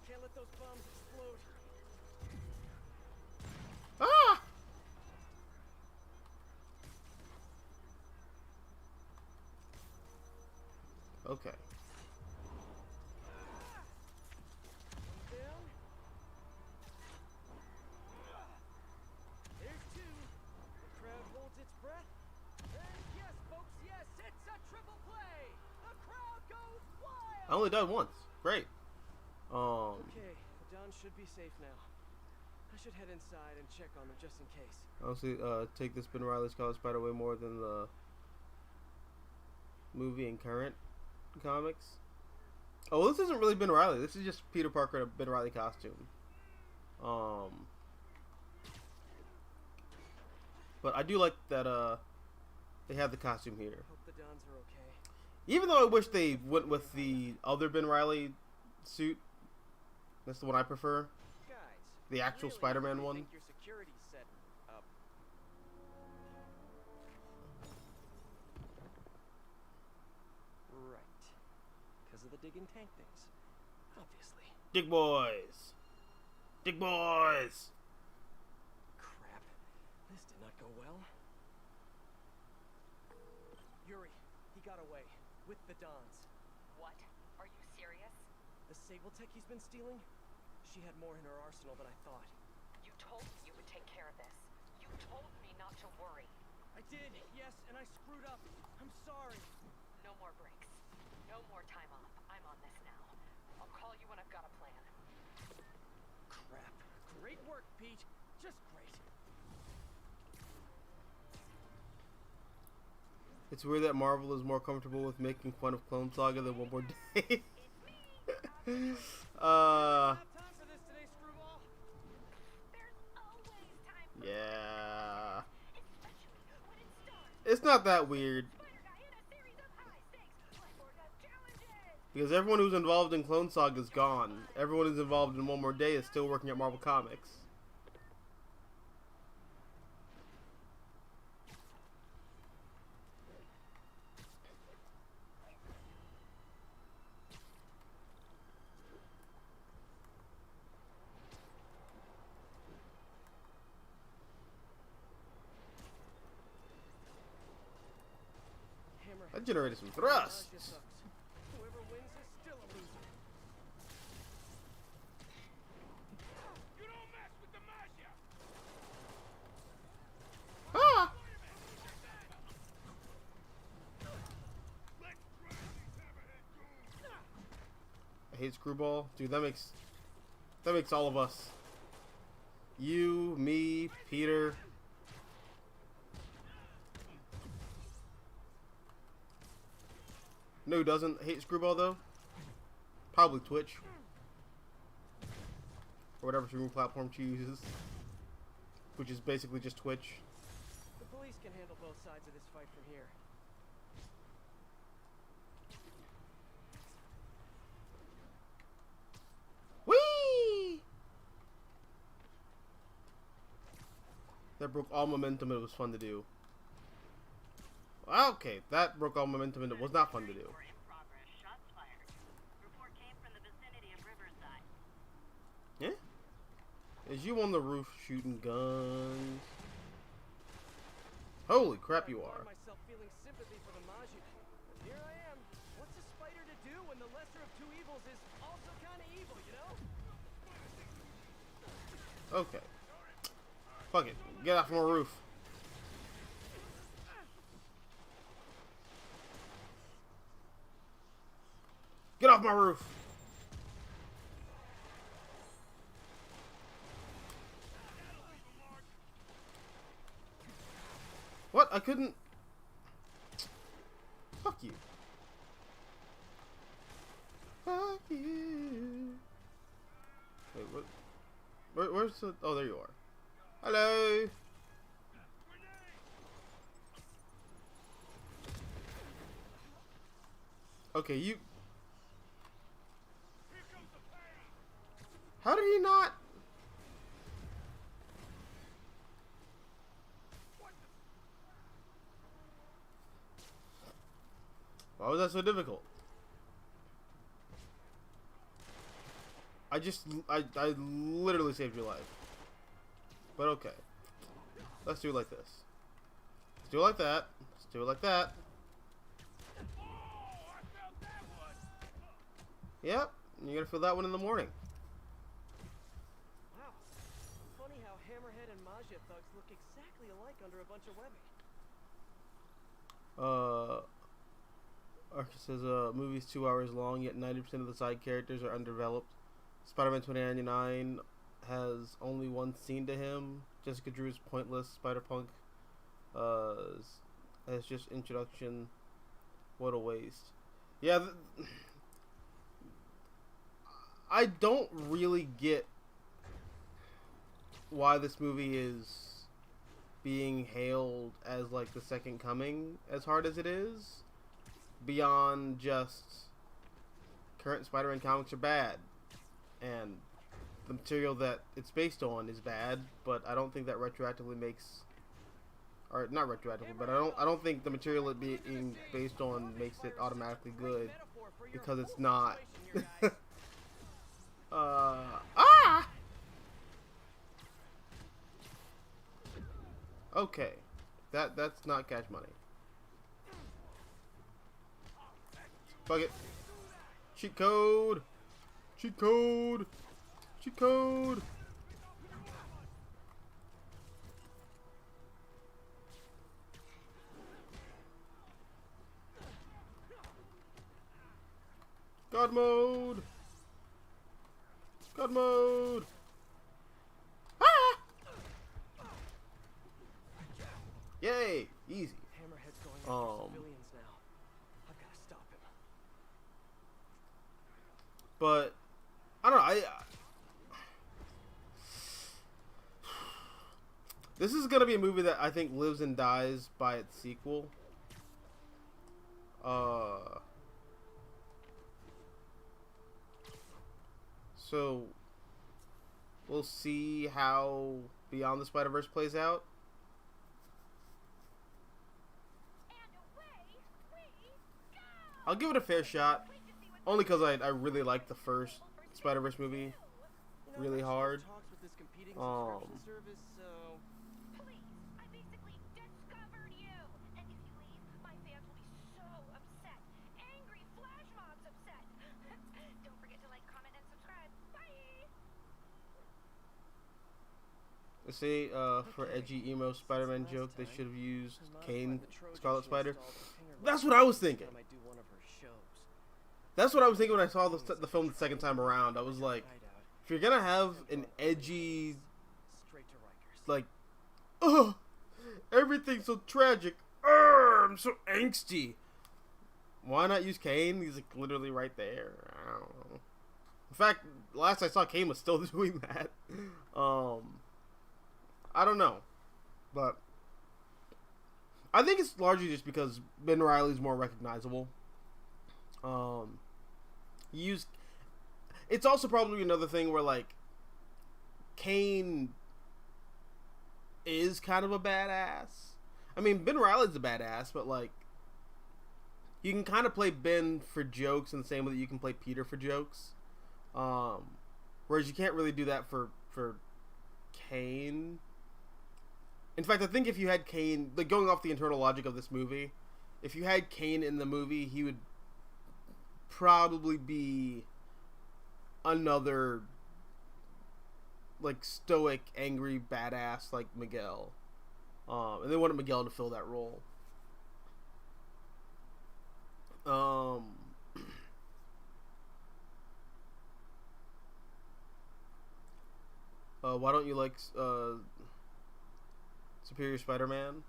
Can't let those bombs explode. Ah! Okay. Down. There's two. The crowd holds its breath. And yes, folks, yes, it's a triple play. The crowd goes wild. I only died once. Great. Okay, the Dons should be safe now. I should head inside and check on them just in case. Honestly, take this Ben Reilly Scarlet Spider way more than the movie and current comics. Oh, this isn't really Ben Riley. This is just Peter Parker in a Ben Riley costume. But I do like that they have the costume here. Hope the Dons are okay. Even though I wish they went with the other Ben Riley suit. That's the one I prefer. Guys, The actual really Spider-Man one. think your security's set up. Right. Because of the digging tank things. Obviously. Dig boys. Dig boys. Crap. This did not go well. Yuri, he got away. With the Dons. What? Are you serious? The Sable Tech he's been stealing? She had more in her arsenal than I thought. You told me you would take care of this. You told me not to worry. I did, yes, and I screwed up. I'm sorry. No more breaks. No more time off. I'm on this now. I'll call you when I've got a plan. Crap. Great work, Pete. Just great. It's weird that Marvel is more comfortable with making fun of Clone Saga than One More Day. Have time for this today, Screwball. There's always time for Yeah. especially when it starts. It's not that weird. Spider Guy in a series of high-stakes life or death challenges. Because everyone who's involved in Clone Saga is gone. Everyone who's involved in One More Day is still working at Marvel Comics. Hammerhead. That generated some Nausea thrusts. sucks. Whoever wins is still a loser. You don't mess with the Magia! Ah! Let's try these Hammerhead goons! I hate Screwball. Dude, that makes all of us. You, me, Peter. No, who doesn't hate Screwball though? Probably Twitch. Or whatever streaming platform she uses. Which is basically just Twitch. The police can handle both sides of this fight from here. Whee! That broke all momentum and it was fun to do. Okay, that broke all momentum and it was not fun to do. In progress. Shots fired. Report came from the vicinity of Riverside. Yeah? Is you on the roof shooting guns? Holy crap you I are. find myself feeling sympathy for the Magia. But here I am. What's a spider to do when the lesser of two evils is also kind of evil, you know? Okay. Fuck it. Get off my roof. Get off my roof. What? I couldn't. Fuck you. Fuck you. Wait, what? Where's the? Oh, there you are. Hello. Okay, you. How did he not? Why was that so difficult? I literally saved your life. But okay. Let's do it like this. Let's do it like that. Let's do it like that. Oh, I felt that one! Yep. You're gonna feel that one in the morning. Wow. Funny how Hammerhead and Magia thugs look exactly alike under a bunch of webbing. Arcus says, movie's 2 hours long, yet 90% of the side characters are undeveloped. Spider-Man 2099 has only one scene to him. Jessica Drew is pointless. Spider-Punk as just introduction. What a waste. Yeah, I don't really get why this movie is being hailed as like the second coming as hard as it is, beyond just current Spider-Man comics are bad and the material that it's based on is bad, but I don't think that retroactively makes, or not retroactively, but I don't think the material it being based on makes it automatically good, because it's not. Okay, that's not Cash Money. Fuck it. Cheat code. Cheat code. Cheat code. God mode. God mode. Ah! Yay! Easy. Hammerhead's going after civilians now. I've got to stop him. But I don't know. This is gonna be a movie that I think lives and dies by its sequel. So we'll see how Beyond the Spider-Verse plays out. I'll give it a fair shot, only because I really liked the first Spider-Verse movie really hard. Service, so Please, I basically discovered you. And if you leave, my fans will be so upset. Angry flash mobs upset. Don't forget to like, comment, and subscribe. Bye! Let's say, for edgy emo Spider-Man joke, they should have used Kane, Scarlet Spider. That's what I was thinking. That's what I was thinking when I saw the film the second time around. I was like, if you're gonna have an edgy, like, ugh, everything's so tragic, I'm so angsty, why not use Kane? He's like literally right there. I don't know. In fact, last I saw, Kane was still doing that. I don't know, but I think it's largely just because Ben Reilly's more recognizable. It's also probably another thing where, like, Kane is kind of a badass. I mean, Ben Reilly's a badass, but, like, you can kind of play Ben for jokes in the same way that you can play Peter for jokes. Whereas you can't really do that for Kane. In fact, I think if you had Kane, like, going off the internal logic of this movie, if you had Kane in the movie, he would probably be another, like, stoic, angry badass like Miguel. And they wanted Miguel to fill that role. Why don't you like Superior Spider-Man?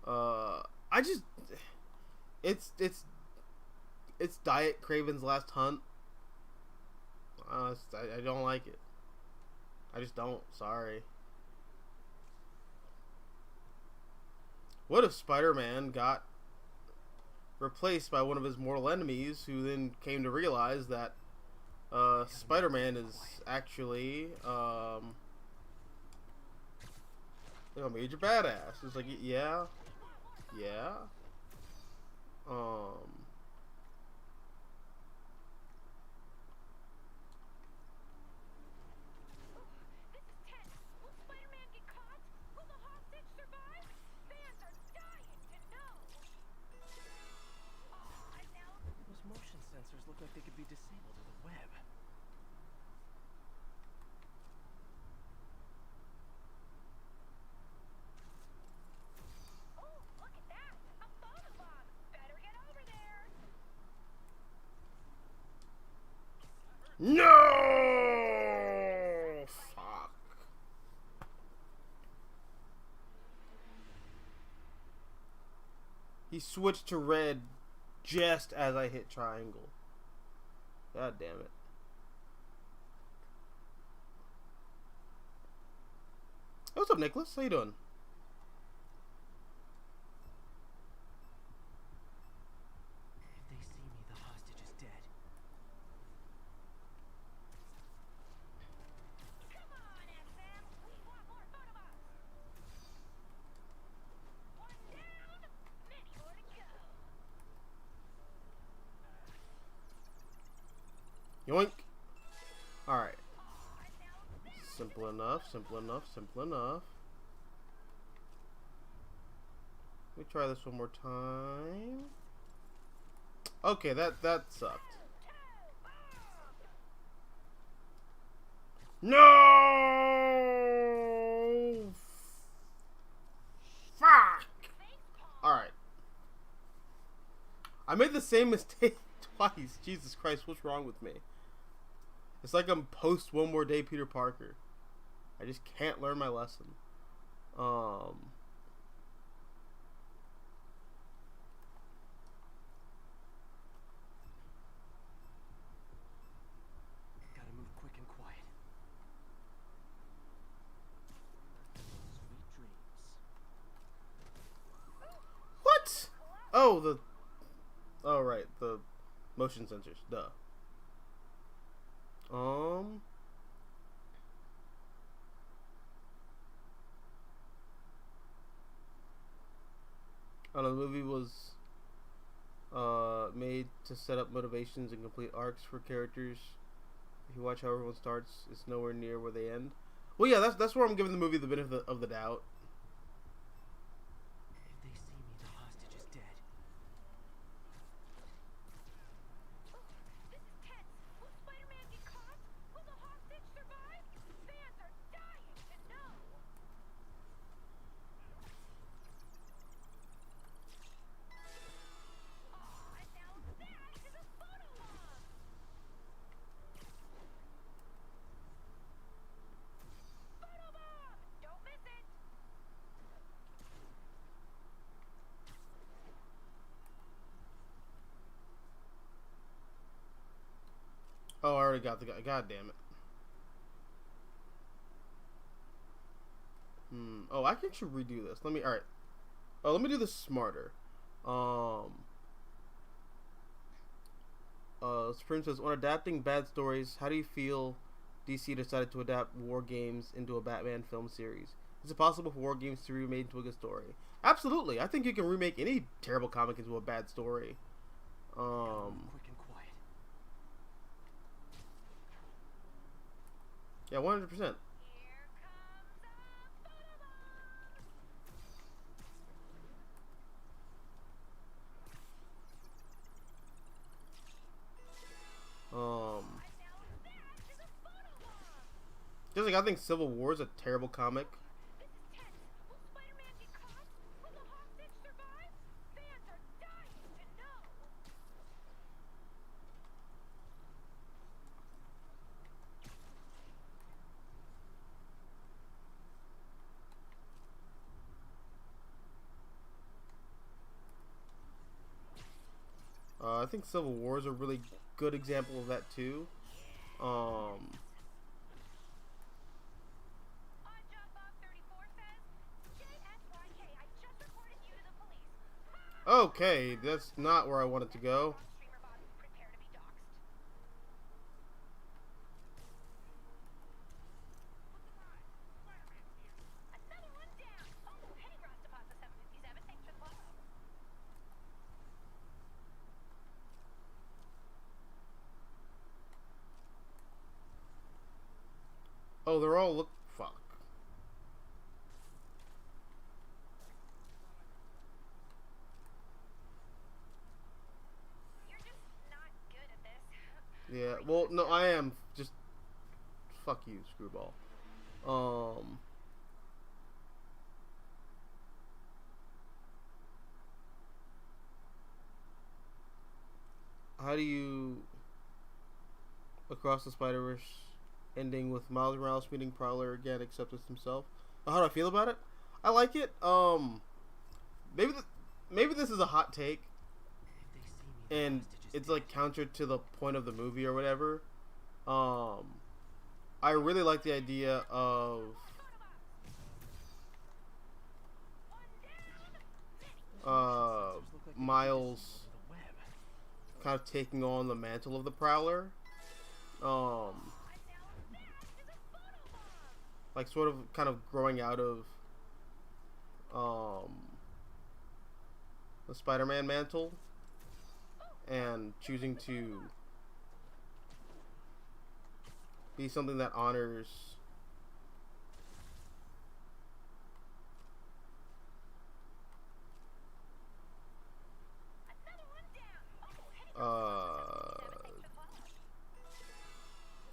I just, it's Diet Craven's Last Hunt. I don't like it. I just don't. Sorry. What if Spider-Man got replaced by one of his mortal enemies, who then came to realize that Spider-Man is actually a major badass? It's like, yeah. This is tense. Will Spider-Man get caught? Will the hostage survive? Fans are dying to know. Now those motion sensors look like they could be disabled with a web. oh, look at that! A photobomb! Better get over there! No! Fuck. He switched to red just as I hit triangle. God damn it. Hey, what's up, Nicholas? How you doing? If they see me, the hostage is dead. Come on, XM. We want more photo ops. One down, many more to go. Yoink. Alright. Aw, now this Simple enough, simple enough, simple enough. Let me try this one more time. Okay, that sucked. No! Fuck! Alright. I made the same mistake twice. Jesus Christ, what's wrong with me? It's like I'm post One More Day Peter Parker. I just can't learn my lesson. Gotta move quick and quiet. Sweet dreams. What? Oh, oh, right, the motion sensors. Duh. I don't know, the movie was made to set up motivations and complete arcs for characters. If you watch how everyone starts, it's nowhere near where they end. Well, yeah, that's where I'm giving the movie the benefit of the doubt. If they see me, the hostage is dead. is tense. Will Spider-Man get caught? Will the hostage survive? Fans are dying to know. Aw, now that is a photo log. Photo bomb! Don't miss it. Oh, I already got the guy. God damn it. Oh, I can actually redo this. Alright. Oh, let me do this smarter. Spring says, on adapting bad stories, how do you feel DC decided to adapt War Games into a Batman film series? Is it possible for War Games to be remade into a good story? Absolutely. I think you can remake any terrible comic into a bad story. Gotta move quick and quiet. Yeah, 100%. Here comes a photo bomb. Um, Now that is a photo bomb. just like I think Civil War is a terrible comic. This is tense. Will Spider-Man get caught? Will the hostage survive? Fans are dying to know. I think Civil War is a really good example of that too. On Jump Off 34 says, JSYK, I just reported you to the police. Okay, that's not where I wanted to go. Streamer bot, prepare to be doxxed. Another one down. Oh, hey, Rostapasta 757, thanks for the follow. Oh, they're all fuck. You're just not good at this. Yeah, well, no, I am. Just fuck you, screwball. How do you Across the Spider-Verse ending with Miles Morales meeting Prowler again, except as himself? How do I feel about it? I like it. Maybe this is a hot take, If they see me, the and hostage is it's dead. like counter to the point of the movie or whatever. I really like the idea of Miles Over the web. kind of taking on the mantle of the Prowler. Like sort of kind of growing out of the Spider-Man mantle and choosing to be something that honors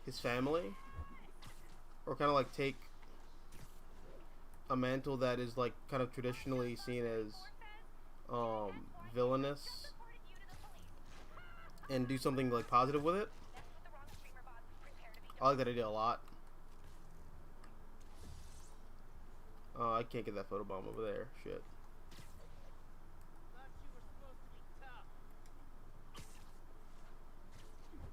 his family, or kind of like take a mantle that is like kind of traditionally seen as villainous and do something like positive with it. I like that idea a lot. I can't get that photobomb over there. Shit. Thought you were supposed to be tough.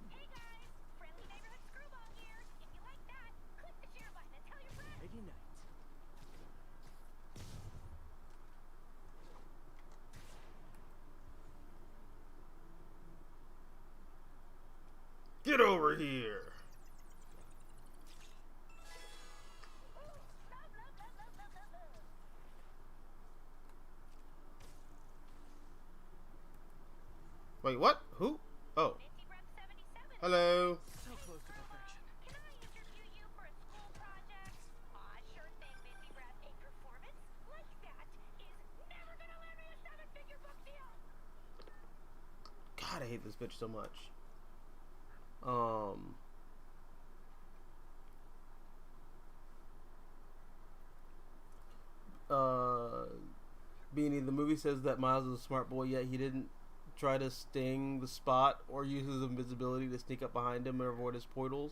Hey guys, friendly neighborhood screwball here. If you like that, click the share button and tell your friends. Ready night. Get over here. Wait, what? Who? Oh. Minty Breath 77. Hello. So close to perfection. Can I interview you for a school project? Sure thing, Minty Breath. A performance like that is never gonna land me a 7-figure book deal. God, I hate this bitch so much. Beanie, the movie says that Miles is a smart boy, yet he didn't try to sting the Spot or use his invisibility to sneak up behind him and avoid his portals.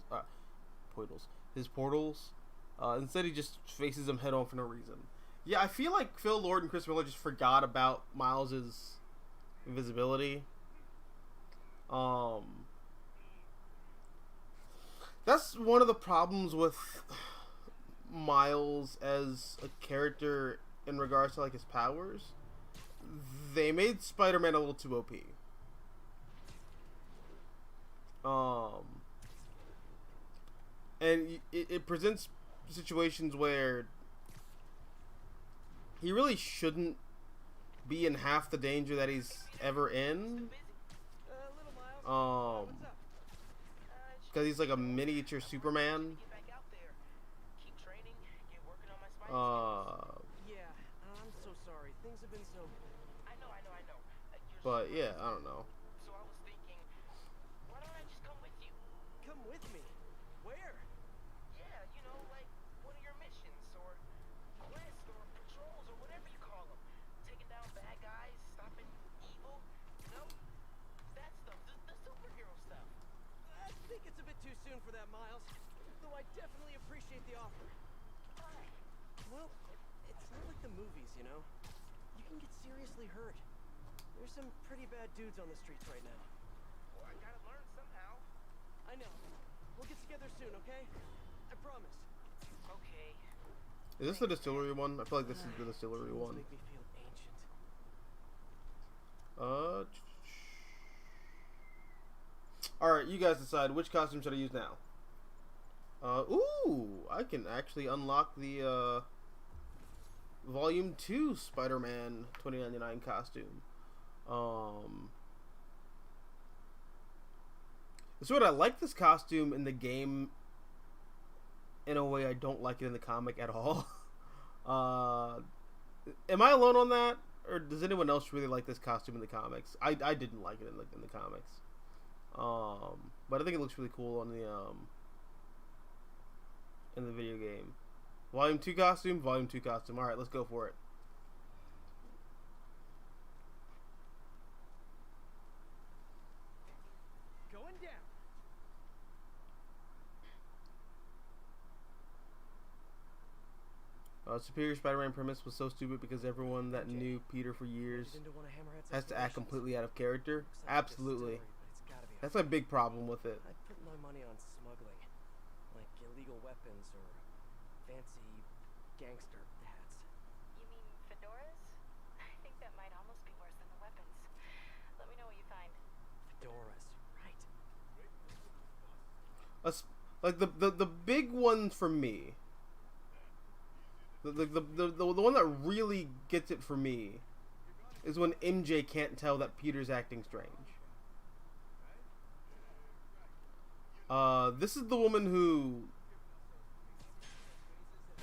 His portals. Instead, he just faces him head on for no reason. Yeah, I feel like Phil Lord and Chris Miller just forgot about Miles's invisibility. That's one of the problems with Miles as a character in regards to like his powers. They made Spider-Man a little too OP. And it presents situations where he really shouldn't be in half the danger that he's ever in. Little Miles. What's up? Because he's like a miniature Superman. Get back out there. Keep training. Get working on my spider Yeah, I'm so sorry. Things have been so... I know. You're But super- yeah, I don't know. So I was thinking, why don't I just come with you? Come with me. Where? Yeah, you know, like one of your missions, or quests, or patrols, or whatever you call them. Taking down bad guys, stopping evil. You know, that stuff, the superhero stuff. I think it's a bit too soon for that, Miles. Though I definitely appreciate the offer. Why? Well, it's not like the movies, you know? You can get seriously hurt. There's some pretty bad dudes on the streets right now. Well, I gotta learn somehow. I know. We'll get together soon, okay? I promise. Okay. Is this the distillery one? I feel like this is the distillery Things one. make me feel ancient. Alright, you guys decide which costume should I use now. Ooh, I can actually unlock the Volume 2 Spider-Man 2099 costume. So what I like this costume in the game in a way I don't like it in the comic at all. Am I alone on that? Or does anyone else really like this costume in the comics? I didn't like it in the comics. But I think it looks really cool on the in the video game. Volume 2 costume, Volume 2 costume. Alright, let's go for it. Going down. Superior Spider-Man premise was so stupid because everyone that knew Peter for years Into one of Hammerhead's has to act explorations. completely out of character. Looks like a Absolutely. distillery, but it's gotta be That's my big problem with it. I put my money on smuggling, like illegal weapons or fancy gangster hats. You mean fedoras? I think that might almost be worse than the weapons. Like the big one for me. The one that really gets it for me is when MJ can't tell that Peter's acting strange. This is the woman who,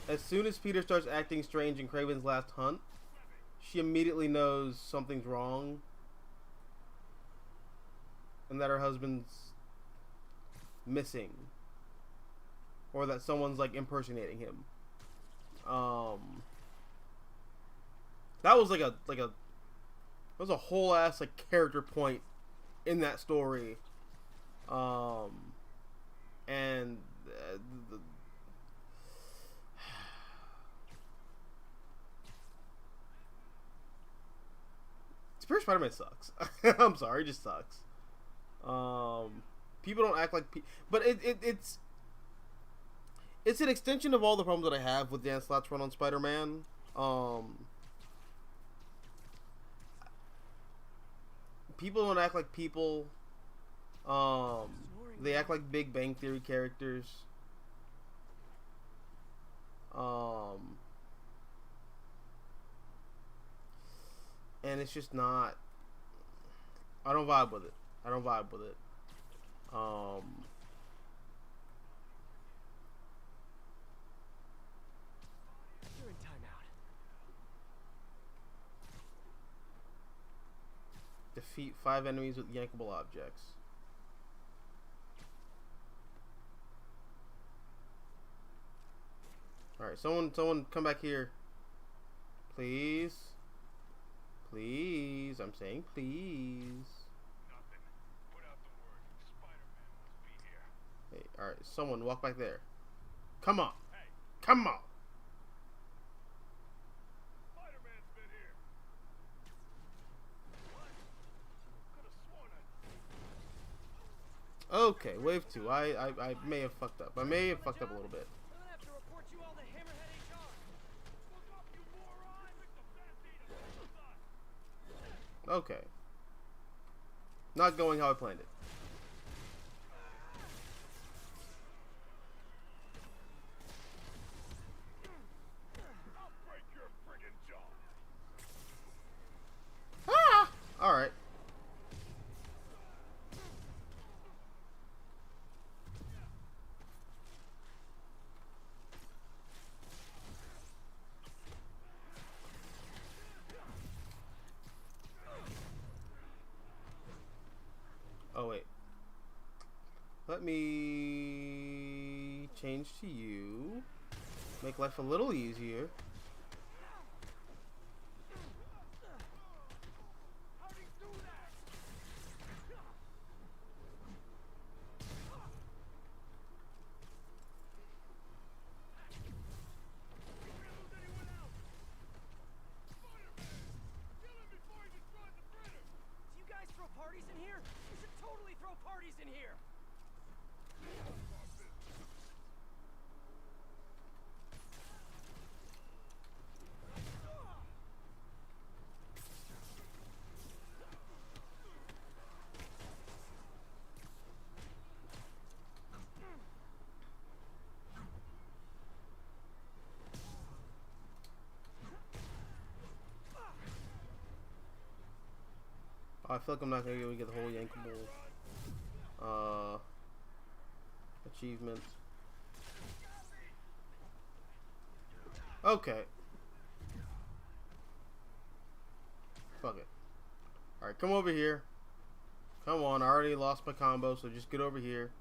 as soon as Peter starts acting strange in Kraven's Last Hunt, she immediately knows something's wrong and that her husband's missing, or that someone's like impersonating him. That was that was a whole ass like character point in that story. And Superior Spider-Man sucks. I'm sorry, it just sucks. People don't act like but it's an extension of all the problems that I have with Dan Slott's run on Spider-Man. People don't act like people. They act like Big Bang Theory characters. And it's just not. I don't vibe with it. You're in timeout. Defeat 5 enemies with yankable objects. Alright, someone come back here. Please. Please. I'm saying please. Nothing. Put out the word. Spider-Man must be here. Hey, alright, someone walk back there. Come on. Hey, Come on. Spider-Man's been here. What? Could have sworn I... Okay, wave 2. I may have fucked up. I may have fucked up a little bit. I'm gonna have to report you all to Hammerhead HR. Look up, you moron! Pick the fast eater. Okay. Not going how I planned it. I'll break your friggin' jaw. Ah! Alright. Oh, wait. Let me change to you. Make life a little easier. How'd he do that? Anyone else? Spider-Man! Kill him before he destroys the printer! Do you guys throw parties in here? You should totally throw parties in here. I feel like I'm not gonna be able to get the whole yankable achievement. Okay. Fuck it. Alright, come over here. Come on, I already lost my combo, so just get over here.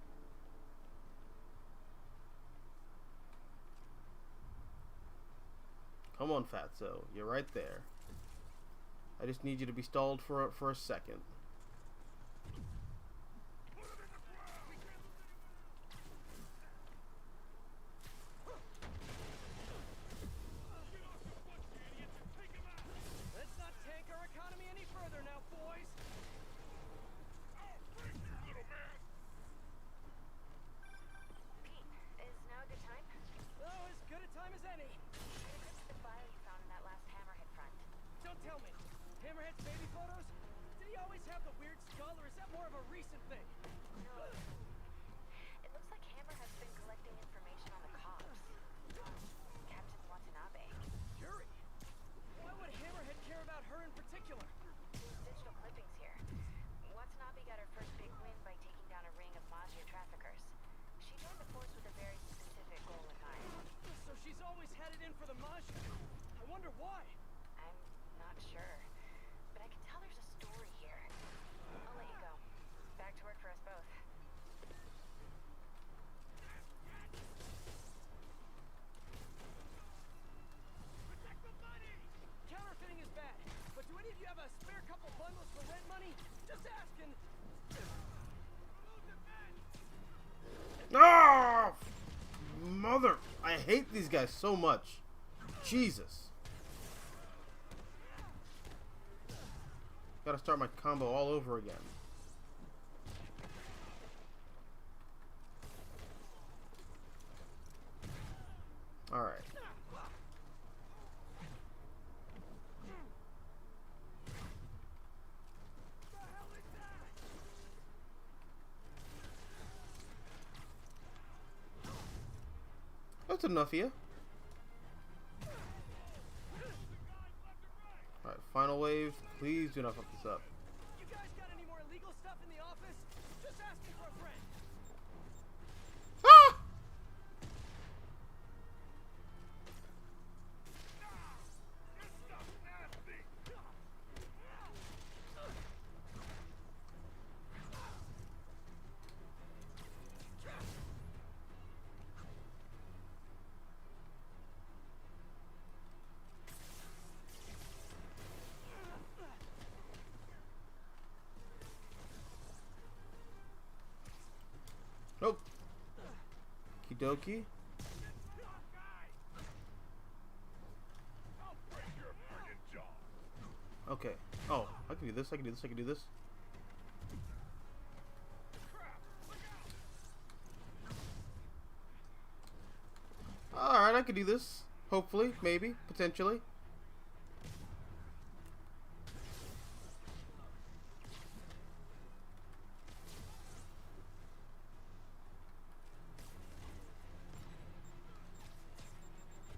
Come on, Fatso. You're right there. I just need you to be stalled for a second. Let's not tank our economy any further now, boys. Pete, is now a good time? Oh, as good a time as any. What's the file you found in that last Hammerhead front? Don't tell me. Hammerhead's baby photos? Did he always a couple bundles for rent money? Just asking. Ah! Mother! I hate these guys so much. Jesus. Gotta start my combo all over again. Alright. That's enough of you. Alright, final wave. Please do not fuck this up. You guys got any more illegal stuff in the office? Just asking for a friend. Ah! Nope. Kidoki. Okay. Oh, I can do this. I can do this. I can do this. Alright, I can do this. Hopefully. Maybe. Potentially.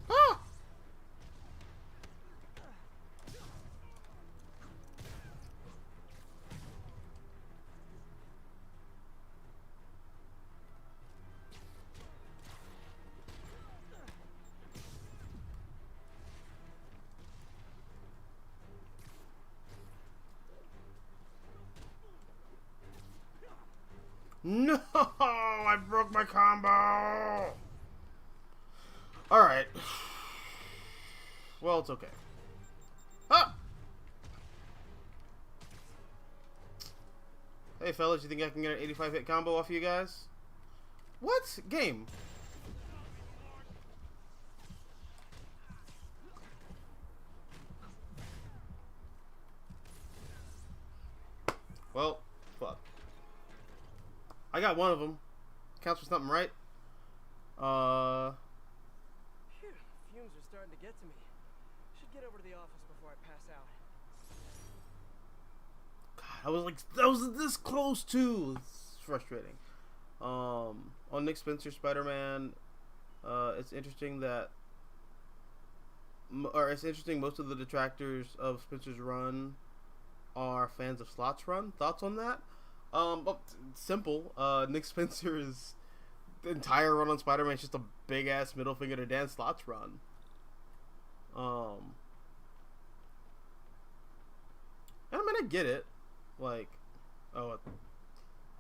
Ah! No! I broke my combo! Alright. Well, it's okay. Ah! Hey, fellas, you think I can get an 85 hit combo off of you guys? What? Game? Well, fuck. I got one of them. Counts for something, right? Phew, fumes are starting to get to me. Should get over to the office before I pass out. God, I was this close too. It's frustrating. On Nick Spencer Spider-Man, it's interesting that, most of the detractors of Spencer's run are fans of Slot's run. Thoughts on that? Well, simple. Nick Spencer's entire run on Spider-Man is just a big ass middle finger to Dan Slott's run. And I mean, I get it. Like, oh, I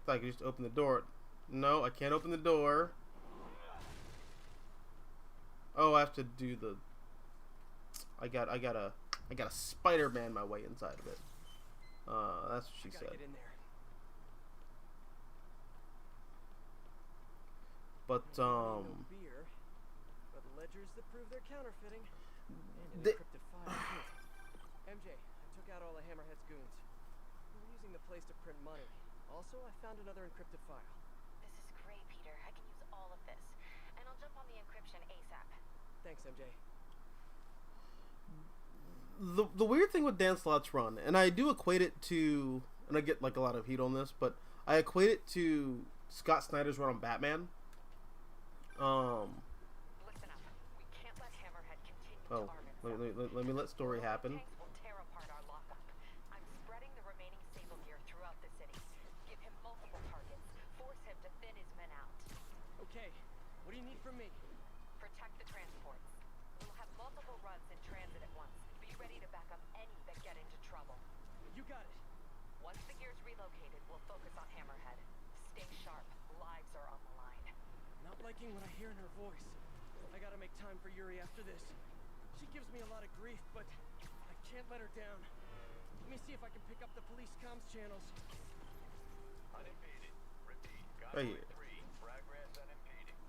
thought I could just open the door. No, I can't open the door. Oh, I have to do the. I gotta Spider-Man my way inside of it. That's what she said. Get in there. But No beer, but ledgers that prove they're counterfeiting, and an encrypted file too. MJ, I took out all of Hammerhead's goons. We were using the place to print money. Also, I found another encrypted file. This is great, Peter. I can use all of this. And I'll jump on the encryption ASAP. Thanks, MJ. the weird thing with Dan Slott's run, and I do equate it to, and I get like a lot of heat on this, but I equate it to Scott Snyder's run on Batman. Listen up. We can't let Hammerhead continue to arm himself. Let me let story happen. Tanks will tear apart our lockup. I'm spreading the remaining Sable gear throughout the city. Give him multiple targets. Force him to thin his men out. Okay, what do you need from me? Protect the transports. We'll have multiple runs in transit at once. Be ready to back up any that get into trouble. You got it. Once the gear's relocated, we'll focus on Hammerhead. Stay sharp. Lives are on the line. Not liking what I hear in her voice. I gotta make time for Yuri after this. She gives me a lot of grief, but I can't let her down. Let me see if I can pick up the police comms channels. Unimpeded. Repeat. Right Convoy here. 3. Progress unimpeded.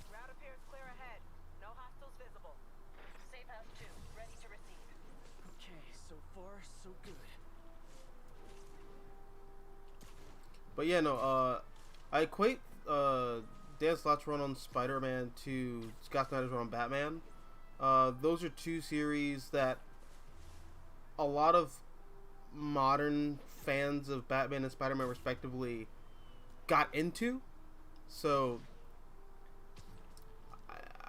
Route appears clear ahead. No hostiles visible. Safe House 2, ready to receive. Okay, so far, so good. But yeah, no, I equate Dan Slott's run on Spider-Man to Scott Snyder's run on Batman. Those are two series that a lot of modern fans of Batman and Spider-Man respectively got into. So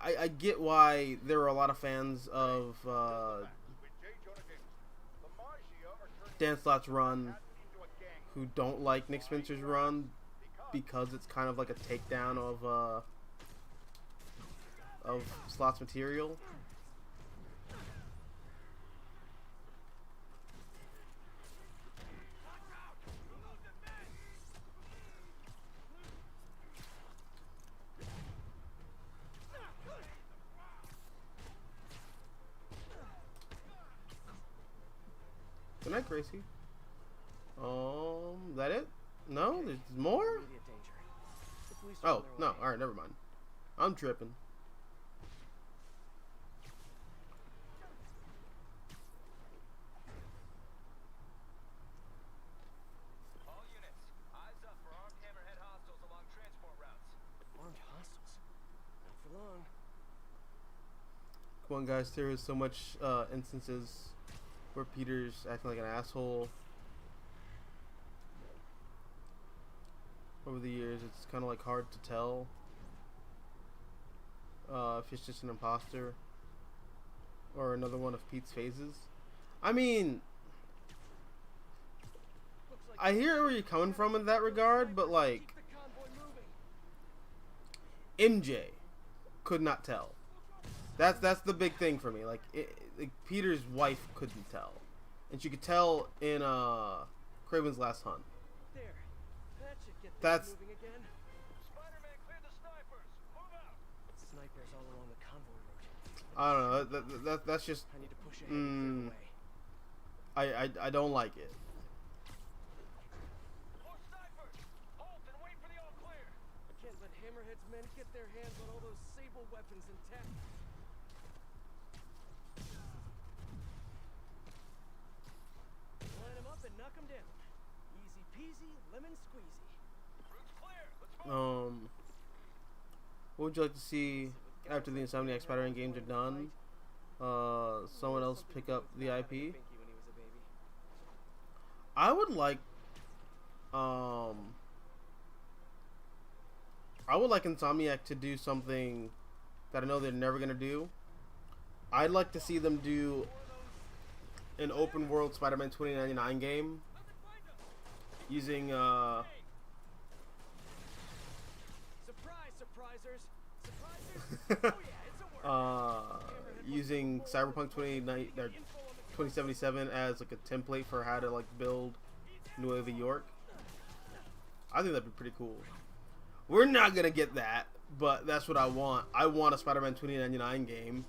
I get why there are a lot of fans of Dan Slott's run who don't like Nick Spencer's run because it's kind of like a takedown of Slott's material. Good night, Gracie. That it? No, there's more? Immediate danger. The police are Oh, on their no, way. alright, never mind. I'm tripping. All units, eyes up for armed Hammerhead hostiles along transport routes. Armed hostiles. Not for long. Come on, guys, there is so much instances where Peter's acting like an asshole. Over the years, it's kind of like hard to tell if it's just an imposter or another one of Pete's phases. I mean, Looks like I hear where you're coming from in that regard, but like, keep the convoy moving. MJ could not tell. That's the big thing for me. Like, like Peter's wife couldn't tell, and she could tell in Kraven's Last Hunt. There. That should get things That's- moving again. Spider-Man, clear the snipers. Move out. Snipers all along the convoy route. I don't know. That's just I need to push ahead and clear the way. I don't like it. More snipers. Halt and wait for the all clear. I can't let Hammerhead's men get their hands on all those sable weapons and tech. Line them up and knock them down. Easy peasy, lemon squeezy. Route's clear. Let's move. What would you like to see after the Insomniac Spider-Man games are done? Someone else pick up the IP. Pinky when he was a baby. I would like Insomniac to do something that I know they're never gonna do. I'd like to see them do an open world Spider-Man 2099 game using Surprise, surprisers! Surprisers! Oh yeah, it's a work. using Cyberpunk 2077 as like a template for how to like build New York. I think that'd be pretty cool. We're not gonna get that, but that's what I want. I want a Spider-Man 2099 game.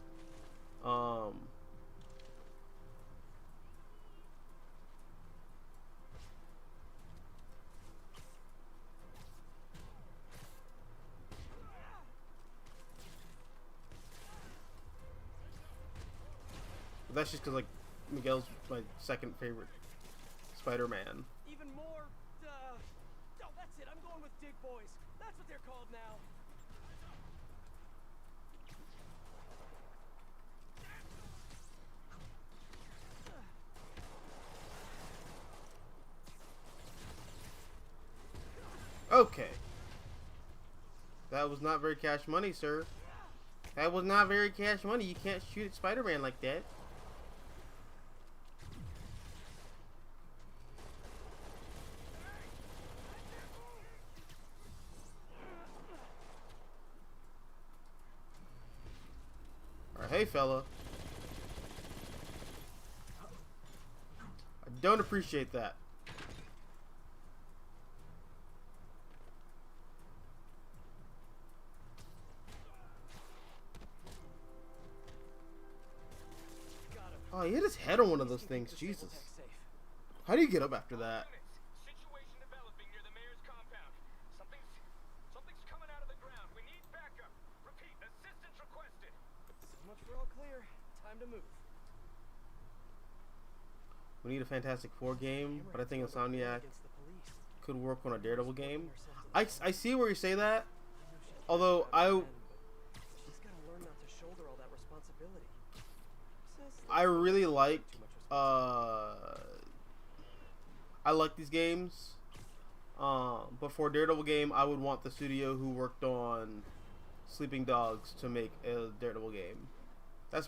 But that's just because like Miguel's my second favorite Spider-Man. Even more, oh, that's it. I'm going with Dig Boys. That's what they're called now. Okay. That was not very cash money, sir. That was not very cash money. You can't shoot at Spider-Man like that. Alright, hey fella. I don't appreciate that. Got him. Oh, he hit his head on one of those Keeping things. the stable Jesus. tech safe. How do you get up after that? Situation developing near the mayor's compound. Something's coming out of the ground. We need backup. Repeat, assistance requested. So much for all clear. Time to move. We need a Fantastic Four game, but I think Hammerhead's going to war Insomniac against the police. could work on a Daredevil game. Working I herself to the see where you say that. I know she's Although trying to defend, but she's got to learn not to shoulder all that responsibility. Says I really like too much responsibility. I like these games. But for a Daredevil game, I would want the studio who worked on Sleeping Dogs to make a Daredevil game. That's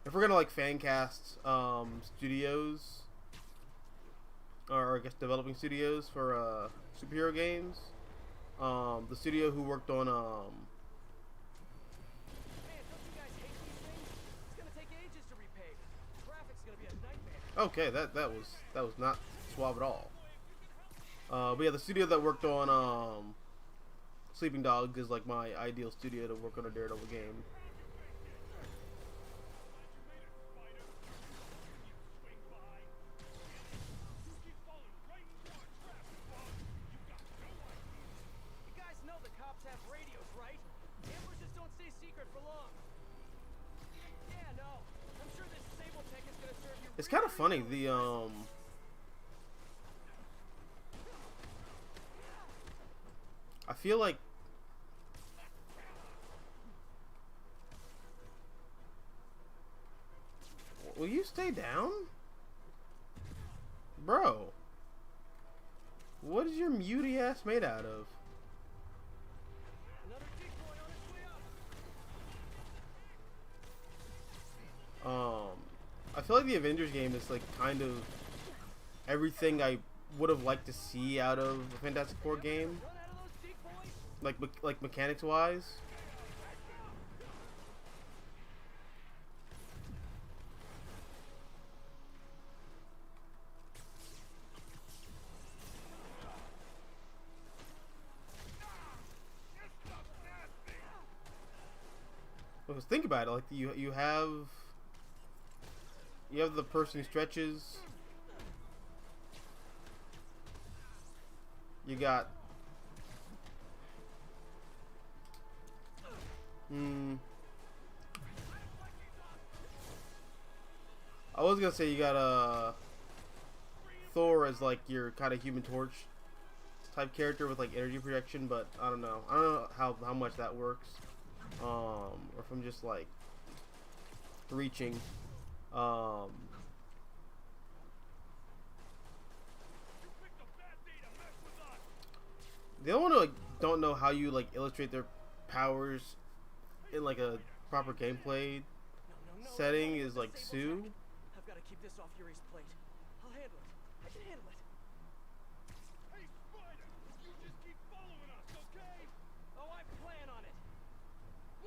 if we're gonna like fan cast studios, or I guess developing studios for superhero games, the studio who worked on Man, don't you guys hate these things? It's gonna take ages to repave. Traffic's gonna be a nightmare. okay, that was not suave at all. But yeah, the studio that worked on Sleeping Dogs is like my ideal studio to work on a Daredevil game. You guys know the cops have radios, right? Ambushes don't stay secret for long. Yeah, no. I'm sure this Sable Tech is gonna serve you. It's kind of funny. The I feel like will you stay down, bro? What is your muty ass made out of? Another decoy on its way up. I feel like the Avengers game is like kind of everything I would have liked to see out of a Fantastic Four game, Run out of those decoys. like mechanics wise. Because think about it, like you have the person who stretches. You got I was gonna say you got Thor as like your kind of Human Torch type character with like energy projection, but I don't know how much that works, or if I'm just like reaching. The only one who like don't know how you like illustrate their powers in like a proper gameplay No, setting no, is like Sable Sue. Tech. I've got to keep this off Yuri's plate. I'll handle it. I can handle it. Hey, Spider! You just keep following us, okay? Oh, I plan on it.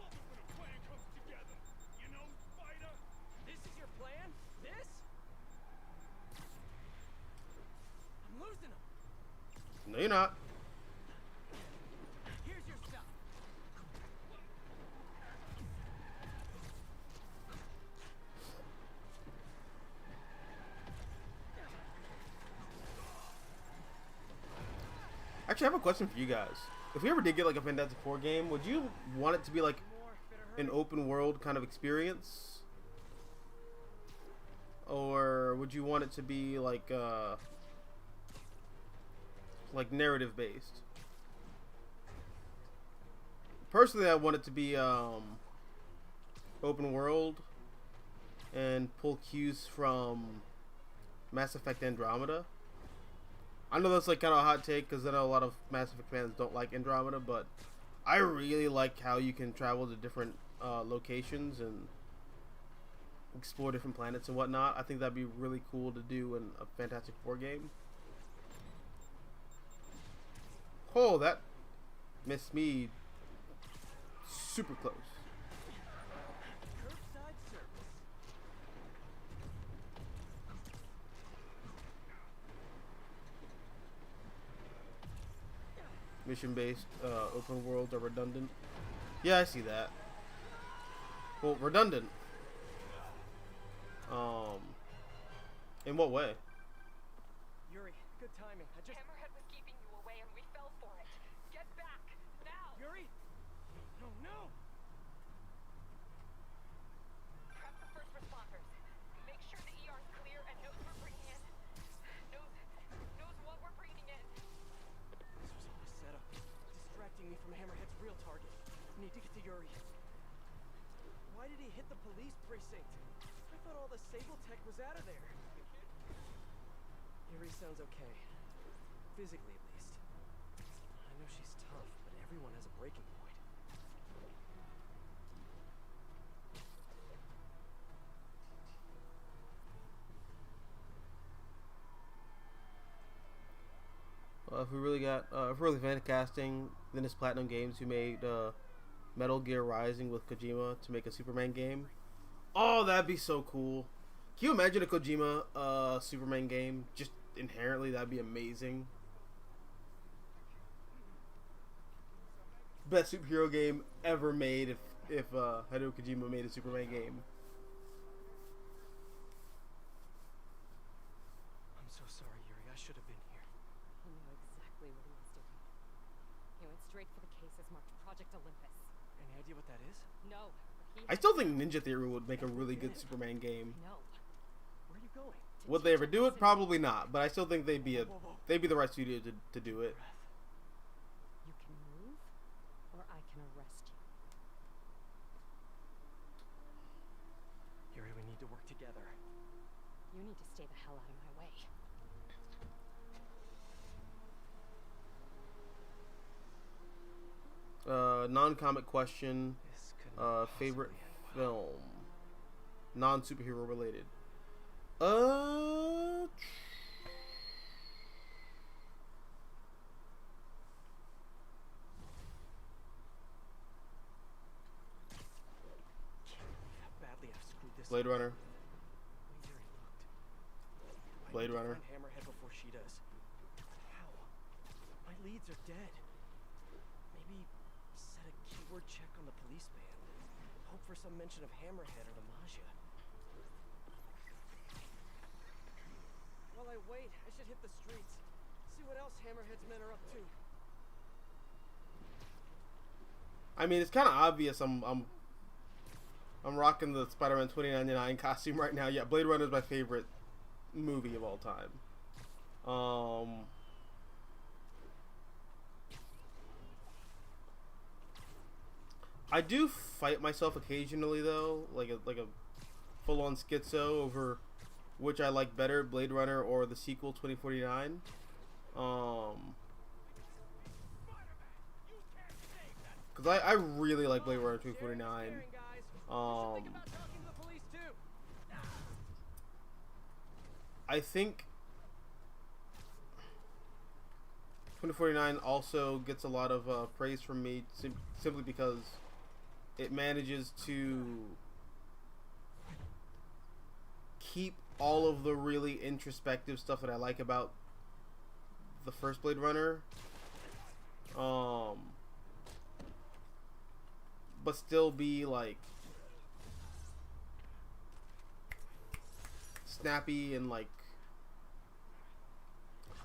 Love it when a plan comes together. You know, Spider? This is your plan? This? I'm losing them. No, you're not. Here's your stuff. Actually, I have a question for you guys. If we ever did get like a Fantastic Four game, would you want it to be like More better hurry. an open world kind of experience, or would you want it to be like narrative based? Personally, I want it to be open world and pull cues from Mass Effect Andromeda. I know that's like kind of a hot take because I know a lot of Mass Effect fans don't like Andromeda, but I really like how you can travel to different locations and explore different planets and whatnot. I think that'd be really cool to do in a Fantastic Four game. Oh, that missed me super close. Curbside service. Mission-based open worlds are redundant. Yeah, I see that. Well, redundant. In what way? Yuri, good timing. I just... Hammerhead was keeping you away and we fell for it. Get back, now! Yuri? No, no! Prep the first responders. Make sure the ER's clear and knows we're bringing in. Knows what we're bringing in. This was all a setup. Distracting me from Hammerhead's real target. Need to get to Yuri. Why did he hit the police precinct? I thought all the Sable tech was out of there. Yuri sounds okay. Physically, at least. I know she's tough, but everyone has a breaking point. If we really fan casting, then it's Platinum Games who made Metal Gear Rising with Kojima to make a Superman game. Oh, that'd be so cool. Can you imagine a Kojima Superman game? Just inherently, that'd be amazing. Best superhero game ever made if Hideo Kojima made a Superman game. I'm so sorry, Yuri. I should have been here. He knew exactly what he was doing. He went straight for the cases marked Project Olympus. Any idea what that is? No, but he I still think Ninja Theory would make a really good Superman game. No. Where are you going? Would they ever do it? Probably not. But I still think they'd be the right studio to do it. Breath. You can move, or I can arrest you. Yuri, we need to work together. You need to stay the hell out of my way. Non-comic question. This couldn't Favorite possibly end well. film. Non-superhero related. Can't believe how badly I've screwed this Blade up. Runner. The way Yuri looked. Blade I need to Runner. find Hammerhead before she does. How? My leads are dead. Maybe set a keyword check on the police band. Hope for some mention of Hammerhead or the Magia. While I wait, I should hit the streets. See what else Hammerhead's men are up to. I mean, it's kind of obvious. I'm rocking the Spider-Man 2099 costume right now. Yeah, Blade Runner is my favorite movie of all time. I do fight myself occasionally though, like a full-on schizo over which I like better, Blade Runner or the sequel 2049. Because I really like Blade Runner 2049. I think 2049 also gets a lot of praise from me simply because it manages to keep all of the really introspective stuff that I like about the first Blade Runner, but still be like snappy and like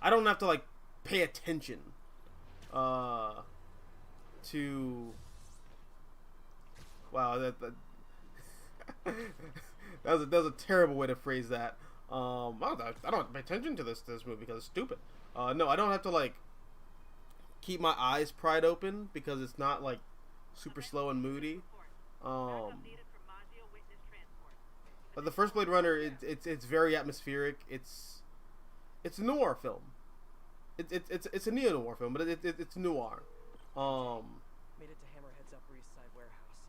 I don't have to like pay attention to wow that that was a terrible way to phrase that. I don't have to pay attention to this movie because it's stupid. No, I don't have to like keep my eyes pried open because it's not like super slow and moody. But the first Blade Runner, it's very atmospheric. It's a noir film. It's a neo-noir film, but it's noir. Made it to Hammerhead's Upper East Side warehouse.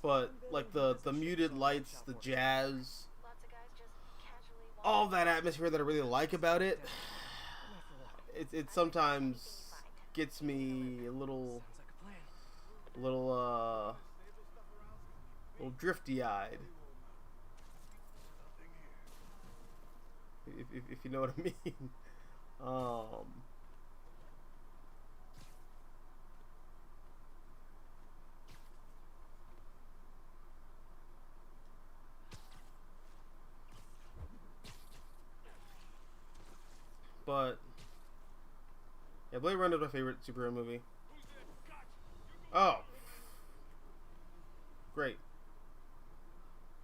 But like the muted lights, the jazz, Lots of guys just casually all that atmosphere that I really like about it, it sometimes gets me a little drifty-eyed. If you know what I mean. But yeah, Blade Runner is my favorite superhero movie. Oh, great.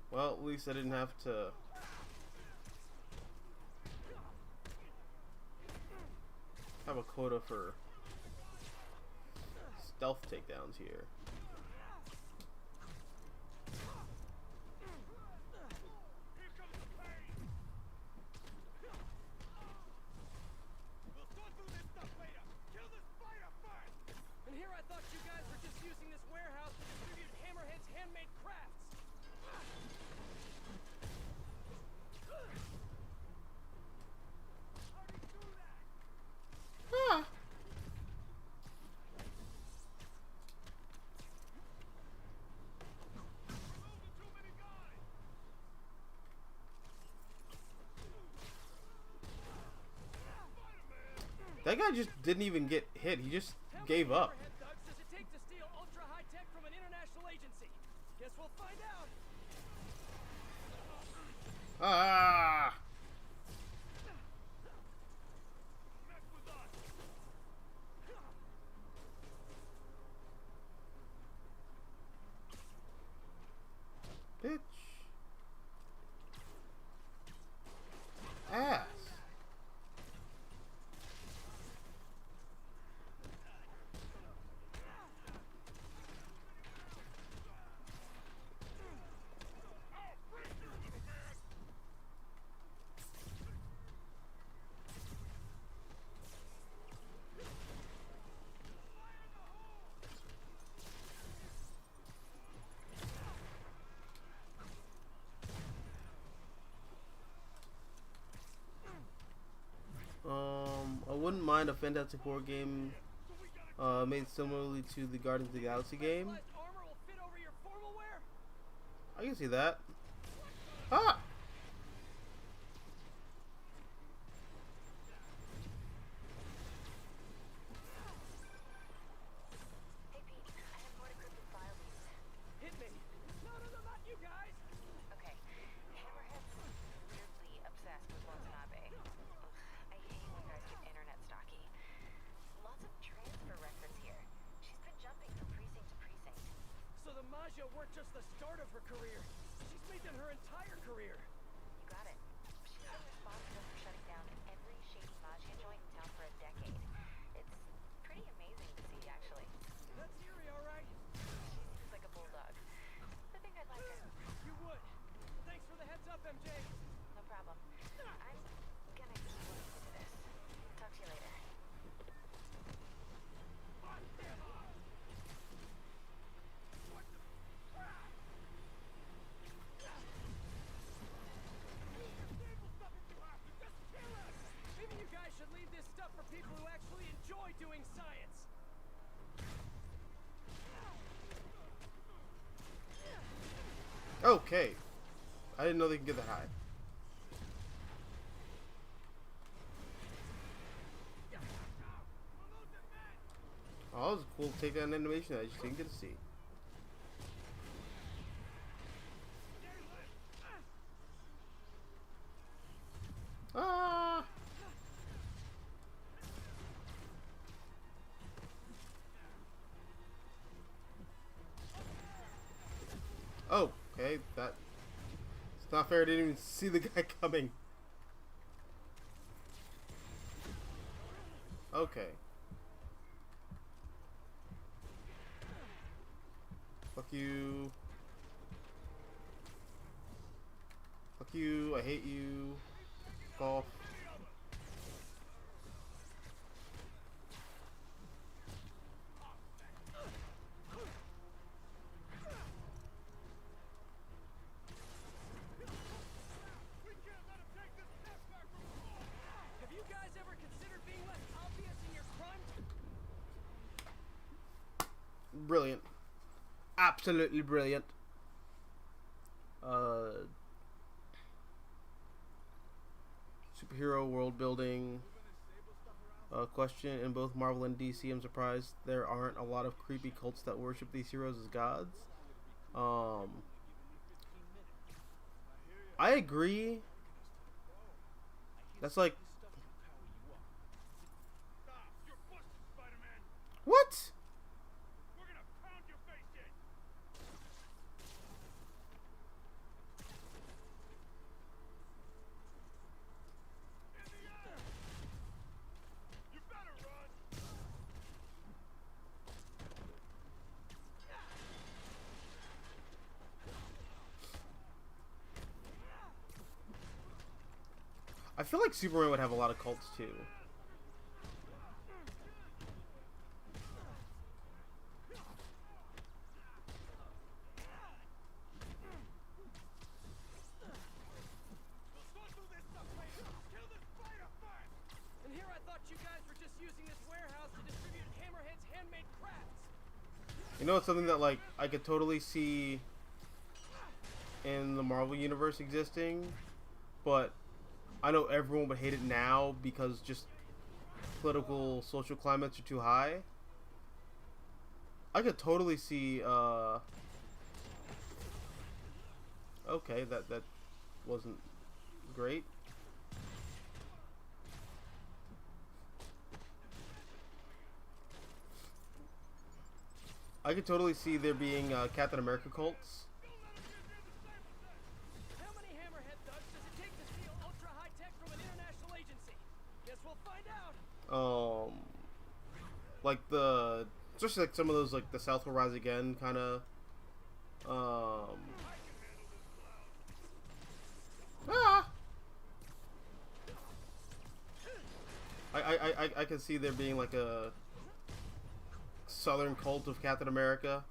Well, at least I didn't have to have a quota for stealth takedowns here. And here I thought you guys were just using this warehouse to distribute Hammerhead's handmade crafts. Ah. That guy just didn't even get hit. He just gave up. Hammerhead thugs does it take to steal ultra high tech from an international agency? Guess we'll find out. Ah! Bitch. Ass. I wouldn't mind a Fantastic Four game made similarly to the Guardians of the Galaxy game. Armor will fit over your formal wear. I can see that. Ah! Hey Pete, I have more decrypted file leads. Hit me. No, not you guys. Okay, Hammerhead's weirdly obsessed with Watanabe. Ugh, I hate when guys get internet stocky. Lots of transfer records here. She's been jumping from precinct to precinct. So the Magia weren't just the start of her career. She's made them her entire career. You got it. She's been responsible for shutting down every shady Magia joint in town for a decade. It's pretty amazing to see, actually. That's eerie, all right. She seems like a bulldog. I think I'd like her. You would. Thanks for the heads up, MJ. No problem. I'm gonna keep looking into this. Talk to you later. Maybe you guys should leave this stuff for people who actually enjoy doing science. Okay. I didn't know they could get that high. Oh, that was a cool takedown animation that I just didn't get to see. Ah! Oh, okay, that... It's not fair, I didn't even see the guy coming. Okay. Fuck you. Fuck you, I hate you. Golf. Have you guys ever considered being less obvious in your crimes? Brilliant. Absolutely brilliant. Superhero world building. Question: in both Marvel and DC, I'm surprised there aren't a lot of creepy cults that worship these heroes as gods. I agree. That's like I feel like Superman would have a lot of cults too. We'll sort through this stuff later. Kill the spider first! And here I thought you guys were just using this warehouse to distribute Hammerhead's handmade crafts. You know, it's something that like I could totally see in the Marvel universe existing, but I know everyone would hate it now because just political social climates are too high. I could totally see okay, that wasn't great. I could totally see there being Captain America cults. How many Hammerhead thugs does it take to steal ultra high tech from an international agency? Guess we'll find out. Like the, especially like some of those like the South will rise again kind of. Ah. I can see there being like a Southern cult of Captain America.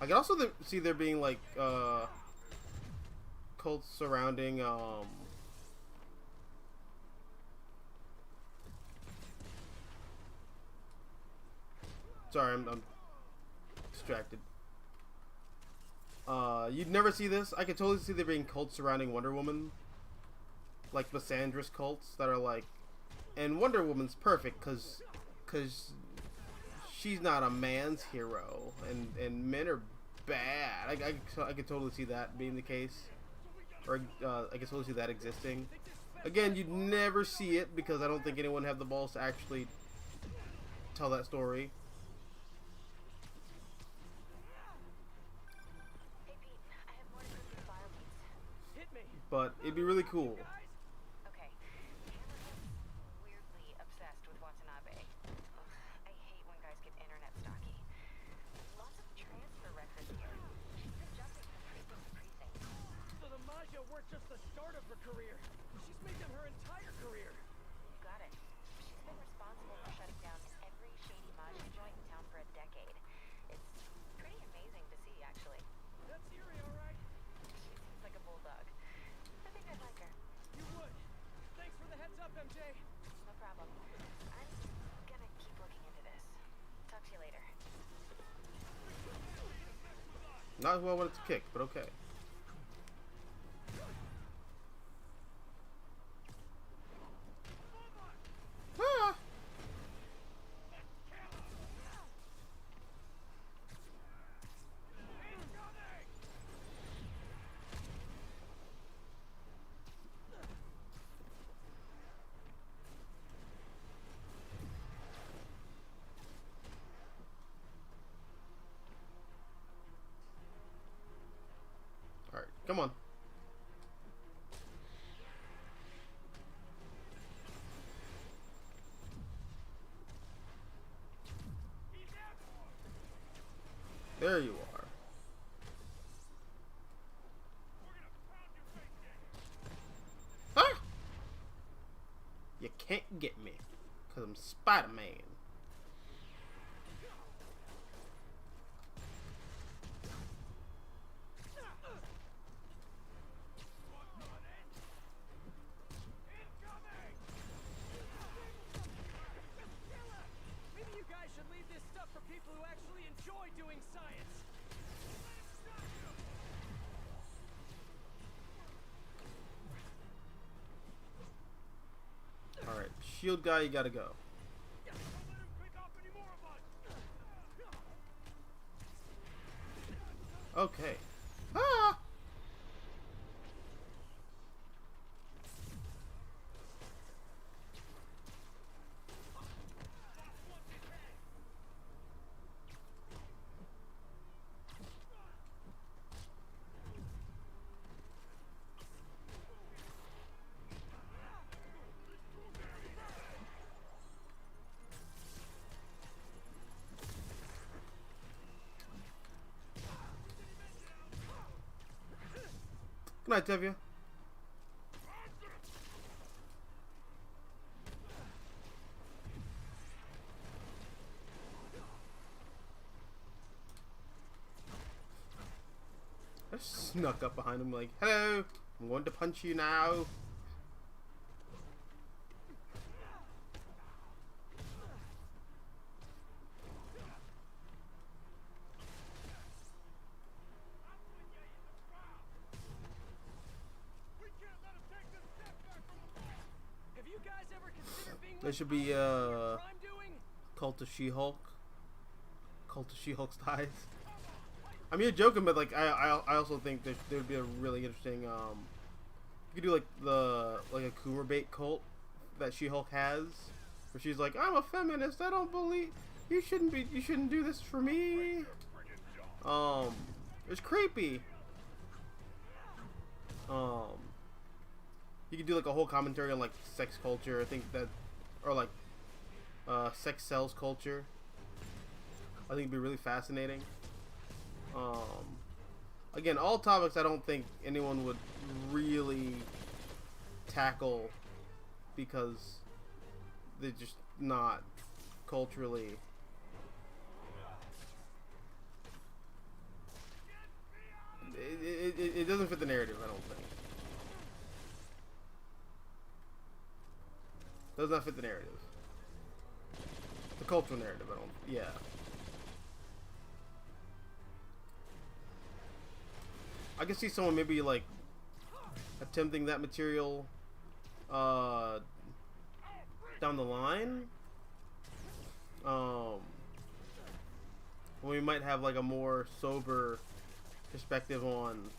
I can also see there being like cults surrounding sorry, I'm distracted. You'd never see this. I could totally see there being cults surrounding Wonder Woman, like the Sandris cults that are like, and Wonder Woman's perfect because she's not a man's hero, and men are bad. I could totally see that being the case, or I could totally see that existing. Again, you'd never see it because I don't think anyone have the balls to actually tell that story. Hey Pete, I have more to prove to the file beats. Hit me. But it'd be really cool. Okay. Hammerhead's weirdly obsessed with Watanabe. Ugh, I hate when guys get internet stocky. Lots of transfer records here. She's been jumping from precinct to precinct. So the Maja weren't just the start of her career. She's made them her entire career. You got it. She's been responsible for shutting down every shady Maji joint in town for a decade. It's pretty amazing to see, actually. That's eerie, all right. She seems like a bulldog. I think I'd like her. You would. Thanks for the heads up, MJ. No problem. I'm gonna keep looking into this. Talk to you later. Not who I wanted to kick, but okay. Ah. All right, come on. There you are. Huh? You can't get me, cause I'm Spider-Man. Maybe you guys should leave this stuff for people who actually enjoy doing science. All right, shield guy, you gotta go. Don't let him pick off any more of us! Okay. Ah. Good night, Tevya. snuck up behind him like, hello, I'm going to punch you now. We can't let him take this step back from the ball. Have you guys ever considered being There less should be honest in your crime doing? Cult of She-Hulk. Cult of She-Hulk's ties. I mean, you're joking, but like I also think that there would be a really interesting you could do like a Coomer bait cult that She-Hulk has, where she's like, I'm a feminist. I don't believe you shouldn't do this for me. It's creepy. You could do like a whole commentary on like sex culture. I think that, or like sex sells culture. I think it'd be really fascinating. Again, all topics I don't think anyone would really tackle because they're just not culturally. It doesn't fit the narrative, I don't think. Does not fit the narrative. The cultural narrative, I don't. Yeah. I can see someone maybe like attempting that material down the line. We might have like a more sober perspective on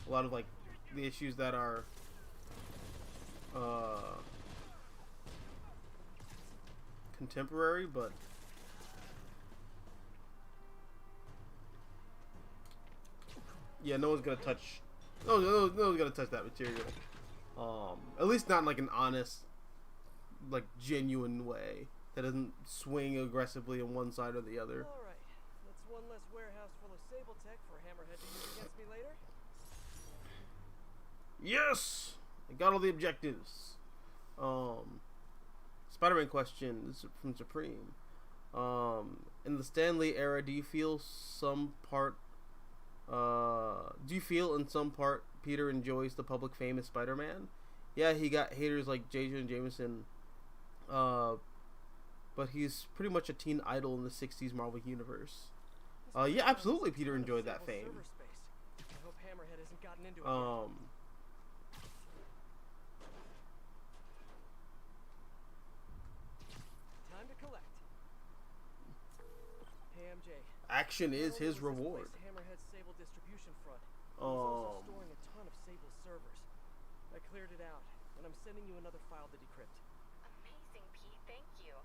a lot of like the issues that are contemporary, but yeah, no one's gonna touch no one's gonna touch that material. At least not in like an honest, like genuine way that doesn't swing aggressively on one side or the other. Alright, that's one less warehouse full of Sable Tech for Hammerhead to use against me later. Yes! I got all the objectives. Spider-Man question, this is from Supreme. In the Stan Lee era, do you feel in some part Peter enjoys the public fame as Spider-Man? Yeah, he got haters like J. Jonah Jameson, but he's pretty much a teen idol in the 60s Marvel Universe. Yeah, absolutely Peter enjoyed that fame. I hope Hammerhead hasn't gotten into it. Time to collect. Hey MJ. Action is his reward. Hammerhead's Sable distribution front. He's also storing a ton of Sable servers. I cleared it out, and I'm sending you another file to decrypt. Amazing, Pete. Thank you.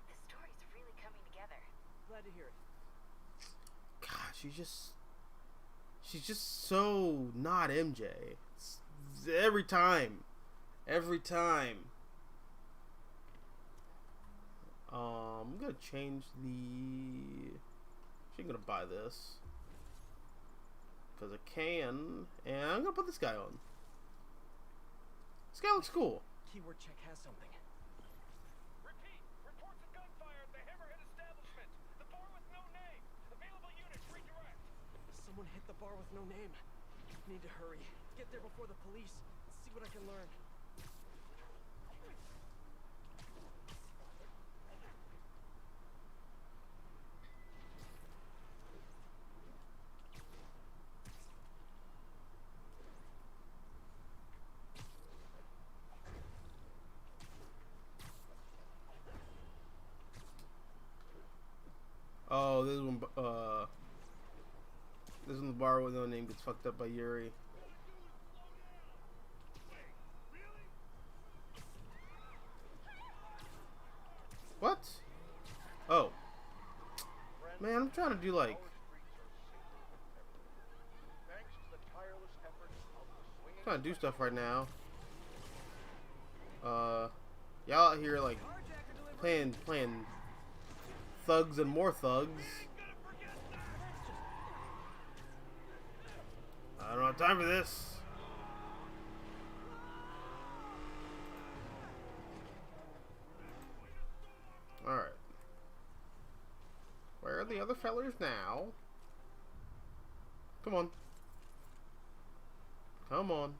The story's really coming together. Glad to hear it. God, she's just so not MJ. Every time. I'm gonna change the. I'm gonna buy this because I can, and I'm gonna put this guy on. This guy looks cool. Keyword check has something. Repeat. Reports of gunfire at the Hammerhead establishment. The bar with no name. Available units redirect. Someone hit the bar with no name. Need to hurry. Get there before the police. See what I can learn. Oh, this one the bar with no name gets fucked up by Yuri. What? Oh. Man, I'm trying to do like. I'm trying to do stuff right now. Y'all out here like playing thugs and more thugs. I don't have time for this. Alright. Where are the other fellers now? Come on. Come on.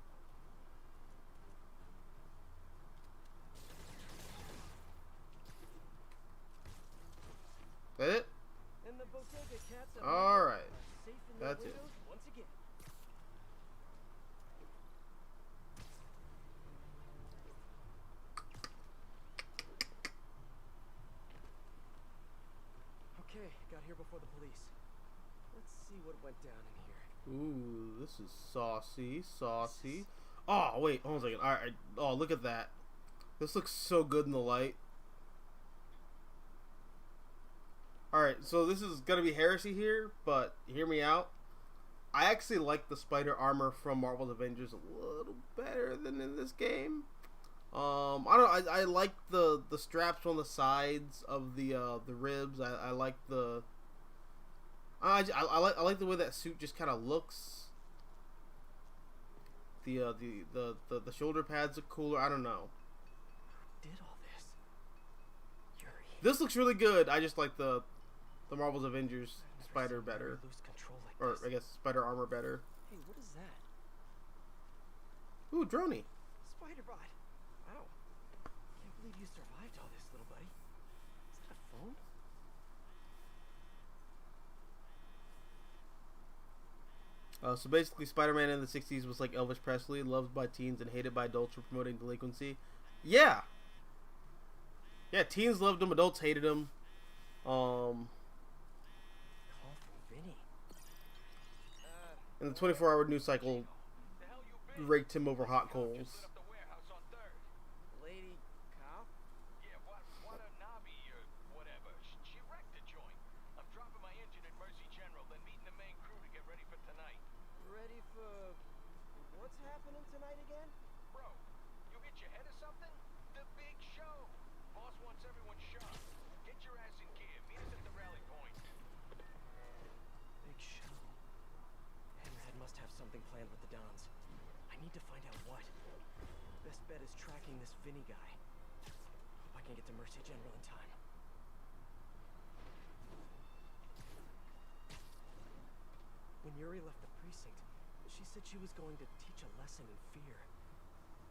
That it? And the bodega cats have Alright. safe in their That's it. windows once again. Okay, got here before the police. Let's see what went down in here. Ooh, this is saucy, saucy. Oh, wait, hold on a second. Alright, oh, look at that. This looks so good in the light. Alright, so this is gonna be heresy here, but hear me out. I actually like the spider armor from Marvel's Avengers a little better than in this game. I like the straps on the sides of the ribs. I like the I like the way that suit just kind of looks. The shoulder pads look cooler. I don't know. Did all this? Yuri. This looks really good. I just like the Marvel's Avengers I've never spider seen Yuri better, lose control like or this. I guess spider armor better. Hey, what is that? Ooh, Droney. Spider-Bot. Wow. Can't believe you survived all this, little buddy. Is that a phone? So basically, Spider-Man in the 60s was like Elvis Presley, loved by teens and hated by adults for promoting delinquency. Yeah! Yeah, teens loved him, adults hated him. Call from Vinny. And the 24-hour news cycle The hell you been? raked him over hot Just coals. lit up the warehouse on 3rd. Lady cop? Yeah, Watanabe or whatever. She wrecked the joint. I'm dropping my engine at Mercy General, then meeting the main crew to get ready for tonight. Ready for... What's happening tonight again? Bro, you hit your head or something? The big show. Boss wants everyone sharp. Get your ass in gear. Meet us at the rally point. Big show. Hammerhead must have something planned with the Dons. I need to find out what. Best bet is tracking this Vinny guy. Hope I can get to Mercy General in time. When Yuri left the precinct, she said she was going to teach a lesson in fear.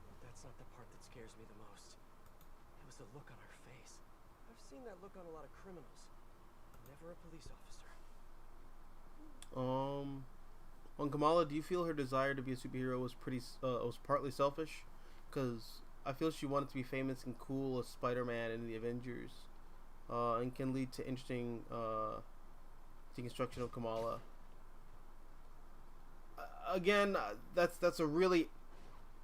But that's not the part that scares me the most. It was the look on her face. I've seen that look on a lot of criminals, but never a police officer. On Kamala, do you feel her desire to be a superhero was was partly selfish? Because I feel she wanted to be famous and cool as Spider-Man in the Avengers, and can lead to interesting deconstruction of Kamala. Again, that's a really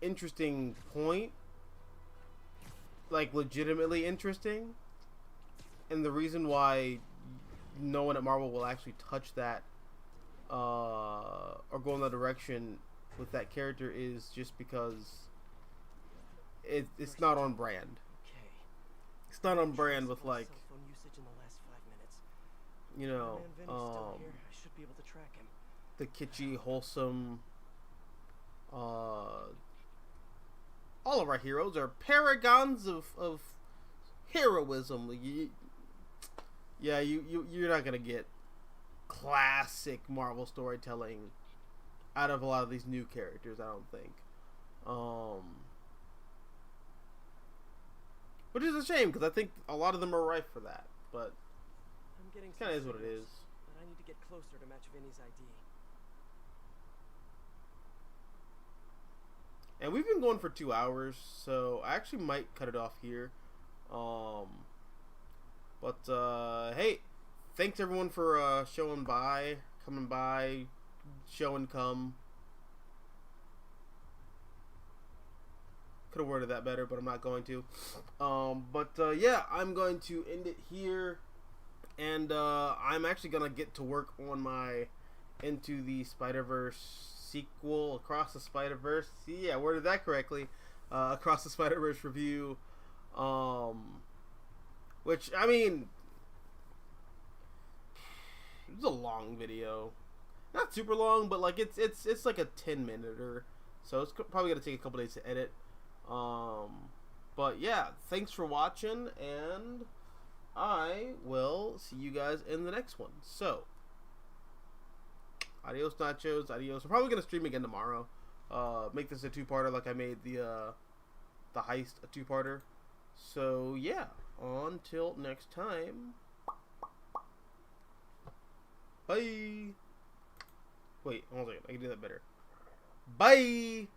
interesting point, like legitimately interesting, and the reason why no one at Marvel will actually touch that or go in that direction with that character is just because it's not on brand. Okay. It's not on brand with, like, Cell phone usage in the last 5 minutes. you know, Man, Vinny's still here. I should be able to track him. the kitschy, wholesome. All of our heroes are paragons of heroism. You're not gonna get classic Marvel storytelling out of a lot of these new characters, I don't think. Which is a shame, because I think a lot of them are ripe for that. But I'm getting it kind of is some what it signals, is. but I need to get closer to match Vinny's ID. And we've been going for 2 hours, so I actually might cut it off here. Hey, thanks everyone for showing by, coming by, show and come. Could have worded that better, but I'm not going to. Yeah, I'm going to end it here, and I'm actually gonna get to work on my Into the Spider-Verse sequel, Across the Spider-Verse. Yeah, I worded that correctly. Across the Spider-Verse review, which, I mean, it was a long video, not super long, but like it's like a 10-minute, so it's probably gonna take a couple days to edit. But yeah, thanks for watching, and I will see you guys in the next one. So, adios nachos, adios. I'm probably gonna stream again tomorrow. Make this a two-parter like I made the heist a two-parter. So yeah, until next time. Bye. Wait, hold on. I can do that better. Bye.